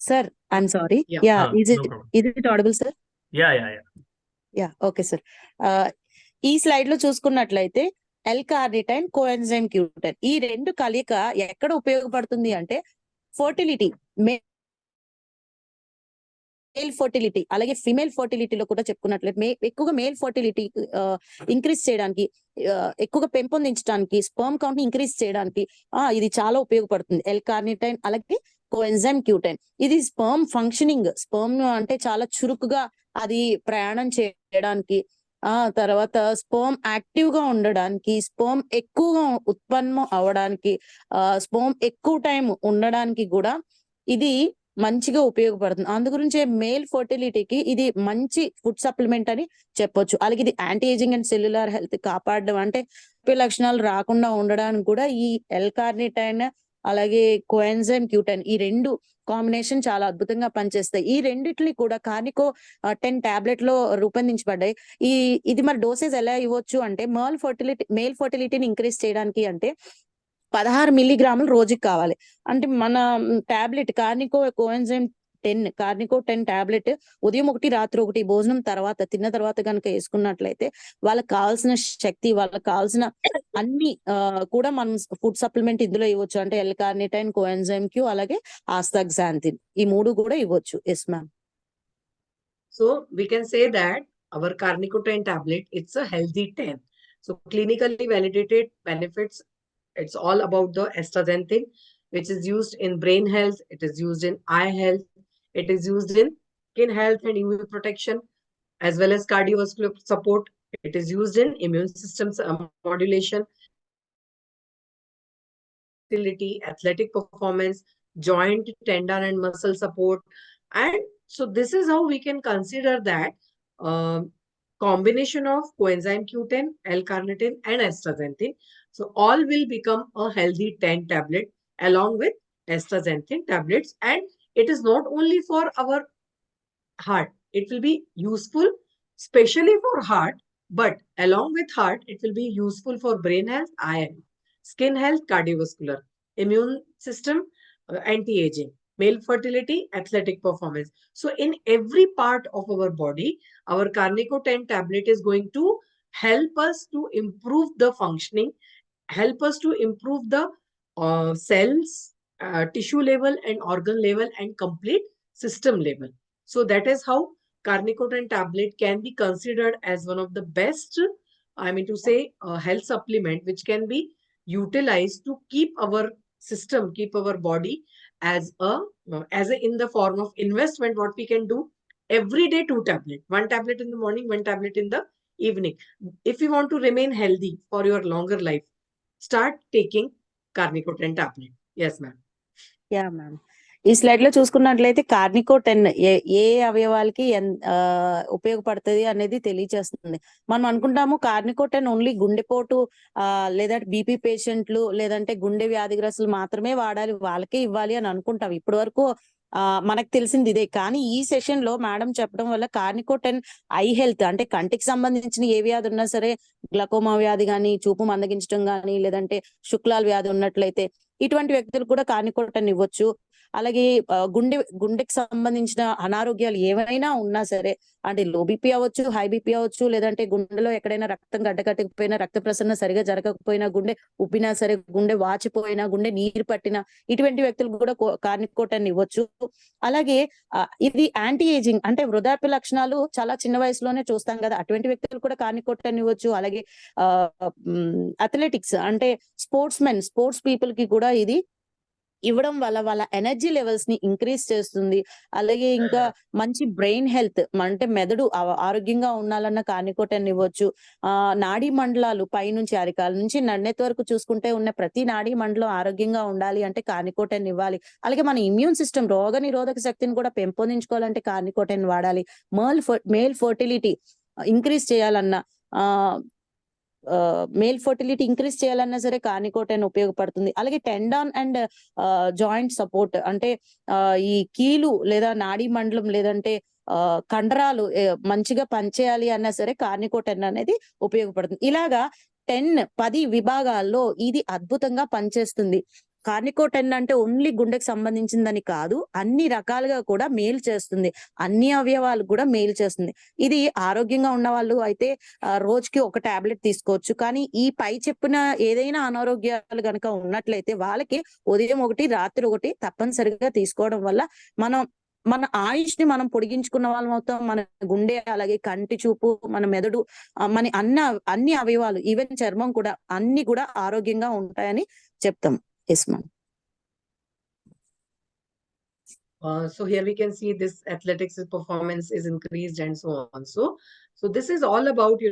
Sir, I'm sorry. Yeah. Yeah, is No it problem. audible, sir? Yeah. Okay, sir. ఈ స్లైడ్ లో చూసుకున్నట్లయితే L-carnitine, coenzyme Q10 ఈ రెండు కలయిక ఎక్కడ ఉపయోగపడుతుంది అంటే ఫర్టిలిటీ, మేల్ ఫర్టిలిటీ అలాగే ఫిమేల్ ఫర్టిలిటీలో కూడా చెప్పుకున్నట్లయితే ఎక్కువగా మేల్ ఫర్టిలిటీ ఇంక్రీజ్ చేయడానికి, ఎక్కువగా పెంపొందించడానికి, స్పర్మ్ కౌంట్ ని ఇంక్రీజ్ చేయడానికి ఇది చాలా ఉపయోగపడుతుంది. L-carnitine అలాగే కోఎన్జైమ్ Q10 ఇది స్పర్మ్ ఫంక్షనింగ్, స్పర్మ్ అంటే చాలా చురుకుగా అది ప్రయాణం చేయడానికి, తర్వాత స్పర్మ్ యాక్టివ్ గా ఉండడానికి, స్పర్మ్ ఎక్కువగా ఉత్పన్నం అవడానికి, స్పర్మ్ ఎక్కువ టైం ఉండడానికి కూడా ఇది మంచిగా ఉపయోగపడుతుంది. అందు గురించే మేల్ ఫర్టిలిటీకి ఇది మంచి ఫుడ్ సప్లిమెంట్ అని చెప్పొచ్చు. అలాగే ఇది anti ageing and cellular health కాపాడడం, అంటే లక్షణాలు రాకుండా ఉండడానికి కూడా ఈ L-carnitine అలాగే కోఎన్జైమ్ Q10 ఈ రెండు కాంబినేషన్ చాలా అద్భుతంగా పనిచేస్తాయి. ఈ రెండిటిని కూడా కార్నికో 10 టాబ్లెట్ లో రూపొందించబడ్డాయి. ఇది మరి డోసేజ్ ఎలా ఇవ్వచ్చు అంటే మేల్ ఫర్టిలిటీని ఇంక్రీజ్ చేయడానికి అంటే 16 మిల్లీగ్రాములు రోజుకి కావాలి. అంటే మన టాబ్లెట్ కార్నికో 10 టాబ్లెట్ ఉదయం 1 రాత్రి 1 భోజనం తర్వాత తిన్న తర్వాత కనుక వేసుకున్నట్లయితే వాళ్ళకి కావాల్సిన శక్తి, వాళ్ళకి కావాల్సిన అన్ని కూడా మనం ఫుడ్ సప్లిమెంట్ ఇందులో ఇవ్వచ్చు. అంటే L-carnitine, కోఎన్జైమ్ Q అలాగే ఆస్తాగ్జాంథిన్ ఈ 3 కూడా ఇవ్వచ్చు. Yes ma'am. So we can say that our Carnicoten tablet, it's a healthy 10. So clinically validated benefits, it's all about the astaxanthin, which is used in brain health, it is used in eye health, it is used in skin health and UV protection, as well as cardiovascular support. It is used in immune system modulation, athletic performance, joint, tendon, and muscle support. And so this is how we can consider that combination of coenzyme Q10, L-carnitine, and astaxanthin. So all will become a healthy 10 tablet along with astaxanthin tablets. And it is not only for our heart, it will be useful, especially for heart, but along with heart, it will be useful for brain health, eye health, skin health, cardiovascular, immune system, anti-aging, male fertility, athletic performance. So in every part of our body, our Carnico 10 tablet is going to help us to improve the functioning, help us to improve the cells, tissue level and organ level and complete system level. So that is how Carnicoten tablet can be considered as one of the best, health supplement which can be utilized to keep our system, keep our body as in the form of investment. What we can do every day, 2 tablets, 1 tablet in the morning, 1 tablet in the evening. If you want to remain healthy for your longer life, start taking Carnicoten tablet. Yes, ma'am. Yeah, ma'am. ఈ స్లైడ్ లో చూసుకున్నట్లయితే కార్నికో 10 ఏ అవయవాలకి ఉపయోగపడుతుంది అనేది తెలియజేస్తుంది. మనం అనుకుంటాము కార్నికో 10 ఓన్లీ గుండెపోటు లేదా బీపీ పేషెంట్లు లేదంటే గుండె వ్యాధిగ్రస్తులు మాత్రమే వాడాలి, వాళ్ళకే ఇవ్వాలి అని అనుకుంటాం. ఇప్పటి వరకు మనకు తెలిసింది ఇదే. కానీ ఈ సెషన్ లో మేడం చెప్పడం వల్ల కార్నికో 10 ఐ హెల్త్ అంటే కంటికి సంబంధించిన ఏ వ్యాధి ఉన్నా సరే, గ్లకోమా వ్యాధి గాని, చూపు మందగించడం గాని, లేదంటే శుక్లాల వ్యాధి ఉన్నట్లయితే ఇటువంటి వ్యక్తులు కూడా కార్నికో 10 ఇవ్వచ్చు. అలాగే గుండెకి సంబంధించిన అనారోగ్యాలు ఏవైనా ఉన్నా సరే, అంటే లో బీపీ అవ్వచ్చు, హై బీపీ అవ్వచ్చు, లేదంటే గుండెలో ఎక్కడైనా రక్తం గడ్డకట్టకపోయినా, రక్త ప్రసరణ సరిగా జరగకపోయినా, గుండె ఉబ్బినా సరే, గుండె వాచిపోయినా, గుండె నీరు పట్టినా, ఇటువంటి వ్యక్తులకు కూడా కార్నికోటన్ ఇవ్వచ్చు. అలాగే ఇది యాంటీ ఏజింగ్, అంటే వృద్ధాప్య లక్షణాలు చాలా చిన్న వయసులోనే చూస్తాం కదా, అటువంటి వ్యక్తులు కూడా కార్నికోటన్ ఇవ్వచ్చు. అలాగే అథ్లెటిక్స్ అంటే స్పోర్ట్స్ పీపుల్ కి కూడా ఇది ఇవ్వడం వల్ల వాళ్ళ ఎనర్జీ లెవెల్స్ ని ఇంక్రీజ్ చేస్తుంది. అలాగే ఇంకా మంచి బ్రెయిన్ హెల్త్, అంటే మెదడు ఆరోగ్యంగా ఉండాలన్న కార్నికోటన్ ఇవ్వచ్చు. నాడీ మండలాలు పైనుంచి అరికాల నుంచి నన్నెత్తి వరకు చూసుకుంటే ఉన్న ప్రతి నాడీ మండలం ఆరోగ్యంగా ఉండాలి అంటే కార్నికోటన్ ఇవ్వాలి. అలాగే మన ఇమ్యూన్ సిస్టమ్, రోగ నిరోధక శక్తిని కూడా పెంపొందించుకోవాలంటే కార్నికోటన్ వాడాలి. మేల్ ఫర్టిలిటీ ఇంక్రీజ్ చేయాలన్నా, మేల్ ఫర్టిలిటీ ఇంక్రీజ్ చేయాలన్నా సరే కార్నికోటన్ ఉపయోగపడుతుంది. అలాగే టెండాన్ అండ్ జాయింట్ సపోర్ట్, అంటే ఈ కీలు లేదా నాడీ మండలం లేదంటే కండరాలు మంచిగా పనిచేయాలి అన్నా సరే కార్నికోటన్ అనేది ఉపయోగపడుతుంది. ఇలాగా 10 విభాగాల్లో ఇది అద్భుతంగా పనిచేస్తుంది. కార్నికోటన్ అంటే ఓన్లీ గుండెకి సంబంధించిందని కాదు, అన్ని రకాలుగా కూడా మేలు చేస్తుంది, అన్ని అవయవాలు కూడా మేలు చేస్తుంది. ఇది ఆరోగ్యంగా ఉన్న వాళ్ళు అయితే రోజుకి ఒక టాబ్లెట్ తీసుకోవచ్చు. కానీ ఈ పై చెప్పిన ఏదైనా అనారోగ్యాలు గనక ఉన్నట్లయితే వాళ్ళకి ఉదయం ఒకటి, రాత్రి ఒకటి తప్పనిసరిగా తీసుకోవడం వల్ల మన ఆయుష్ ని మనం పొడిగించుకున్న వాళ్ళం అవుతాం. మన గుండె, అలాగే కంటి చూపు, మన మెదడు, మన అన్ని అవయవాలు, ఈవెన్ చర్మం కూడా అన్ని కూడా ఆరోగ్యంగా ఉంటాయని చెప్తాం. Yes, ma'am. So here we can see this athletics performance is increased and so on. So this is all about,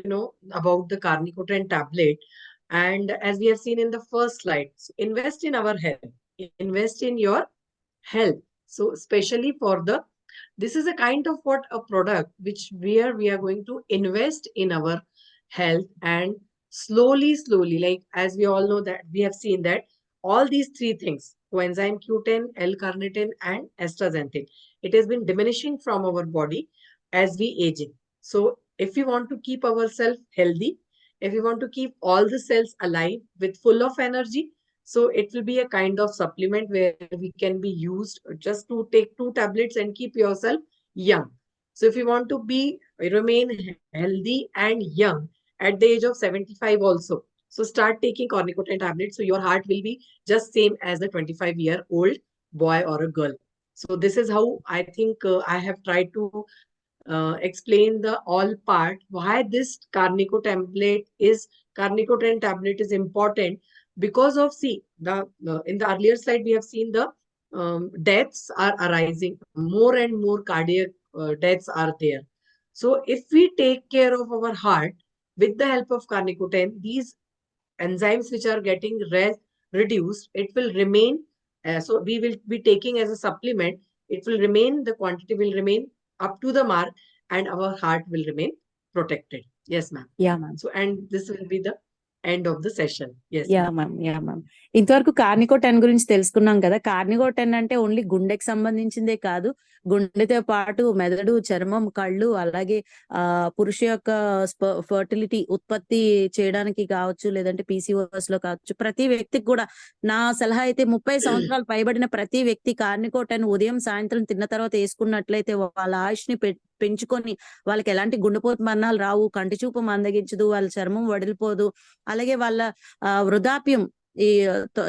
about the carnicotin tablet. And as we have seen in the first slide, so invest in our health, invest in your health. So especially this is a kind of a product which we are going to invest in our health, and slowly, like as we all know that we have seen that all these three things, coenzyme Q10, L-carnitine and astaxanthin, it has been diminishing from our body as we aging. So if we want to keep ourselves healthy, if we want to keep all the cells alive with full of energy, so it will be a kind of supplement where we can be used just to take 2 tablets and keep yourself young. So if you want to remain healthy and young at the age of 75 also, so start taking carnicotin tablets. So your heart will be just same as a 25-year-old boy or a girl. So this is how I think I have tried to explain the all part why this carnicotin tablet is important. Because of, see, in the earlier slide we have seen the deaths are arising, more and more cardiac deaths are there. So if we take care of our heart with the help of carnicotin, these enzymes which are getting reduced, it will remain. So we will be taking as a supplement. It will remain, the quantity will remain up to the mark, and our heart will remain protected. Yes, ma'am. Yeah, ma'am. So, and this will be the end of the session. Yes. Yeah, ma'am. ఇంతవరకు కార్నికోటన్ గురించి తెలుసుకున్నాం కదా. కార్నికోటన్ అంటే ఓన్లీ గుండెకి సంబంధించిందే కాదు, గుండెతో పాటు మెదడు, చర్మం, కళ్ళు, అలాగే పురుష యొక్క ఫర్టిలిటీ ఉత్పత్తి చేయడానికి కావచ్చు, లేదంటే PCOS లో కావచ్చు, ప్రతి వ్యక్తికి కూడా నా సలహా అయితే 30 సంవత్సరాలు పైబడిన ప్రతి వ్యక్తి కార్నికోటన్ ఉదయం సాయంత్రం తిన్న తర్వాత వేసుకున్నట్లయితే వాళ్ళ ఆయుష్ని పెంచుకొని వాళ్ళకి ఎలాంటి గుండెపోటు మరణాలు రావు, కంటి చూపు మందగించదు, వాళ్ళ చర్మం వడిలిపోదు, అలాగే వాళ్ళ వృద్ధాప్యం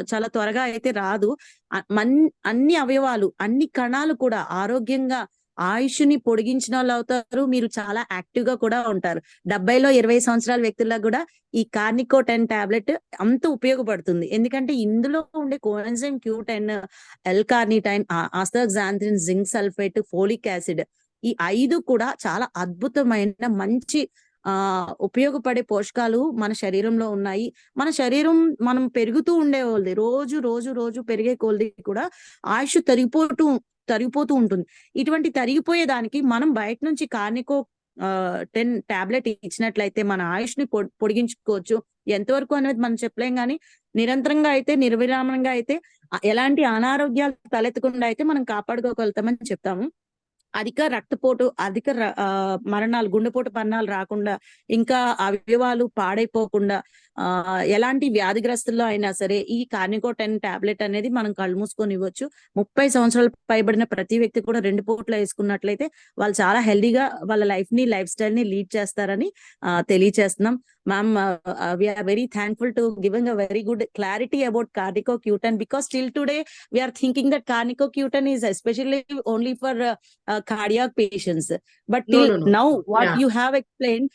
చాలా త్వరగా అయితే రాదు. అన్ని అవయవాలు, అన్ని కణాలు కూడా ఆరోగ్యంగా ఆయుష్ని పొడిగించిన వాళ్ళు అవుతారు. మీరు చాలా యాక్టివ్ గా కూడా ఉంటారు. 70లో 20 సంవత్సరాల వ్యక్తులకు కూడా ఈ కార్నికోటన్ టాబ్లెట్ అంత ఉపయోగపడుతుంది. ఎందుకంటే ఇందులో ఉండే coenzyme Q10, L-carnitine, astaxanthin, zinc sulphate, folic acid, ఈ 5 కూడా చాలా అద్భుతమైన మంచి ఉపయోగపడే పోషకాలు మన శరీరంలో ఉన్నాయి. మన శరీరం మనం పెరుగుతూ ఉండేవాళ్ళది, రోజు పెరిగే కొలది కూడా ఆయుష్ తరిగిపోతూ ఉంటుంది. ఇటువంటి తరిగిపోయేదానికి మనం బయట నుంచి కార్నికోటన్ టాబ్లెట్ ఇచ్చినట్లయితే మన ఆయుష్ ని పొడిగించుకోవచ్చు. ఎంతవరకు అనేది మనం చెప్పలేం, కానీ నిరంతరంగా అయితే, నిర్విరామంగా అయితే, ఎలాంటి అనారోగ్యాలు తలెత్తకుండా అయితే మనం కాపాడుకోగలుగుతామని చెప్తాము. అధిక రక్తపోటు, అధిక మరణాలు, గుండెపోటు మరణాలు రాకుండా, ఇంకా అవయవాలు పాడైపోకుండా, ఎలాంటి వ్యాధిగ్రస్తుల్లో అయినా సరే ఈ కార్నికో 10 టాబ్లెట్ అనేది మనం కళ్ళు మూసుకొని ఇవ్వచ్చు. 30 సంవత్సరాలు పైబడిన ప్రతి వ్యక్తి కూడా 2 పూట్ల వేసుకున్నట్లయితే వాళ్ళు చాలా హెల్దీగా వాళ్ళ లైఫ్ స్టైల్ ని లీడ్ చేస్తారని తెలియచేస్తున్నాం. Ma'am, we are very thankful to giving a very good clarity about Carnico Q10, because till today we are thinking that Carnico Q10 is especially only for cardiac patients. But No, till no, no. now, what Yeah. you have explained,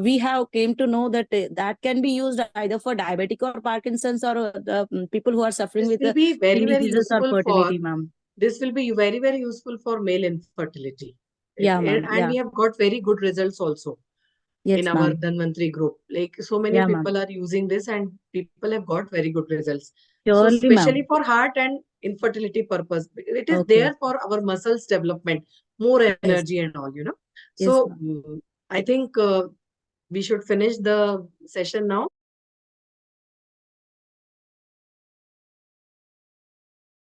we have came to know that that can be used either for diabetic or Parkinson's, or the people who are suffering This with will be very, kidney very disease or useful fertility, for, ma'am. this will be very, very useful for male infertility. Yeah, ma'am. And Yeah. we have got very good results also Yes, in our ma'am. Dhanvantri group. Like so many Yeah, ma'am. people are using this and people have got very good results. So Surely, especially ma'am. for heart and infertility purpose, it is Okay. there for our muscles development, more Yes. energy and all, you know. Yes, So ma'am. I think we should finish the session now.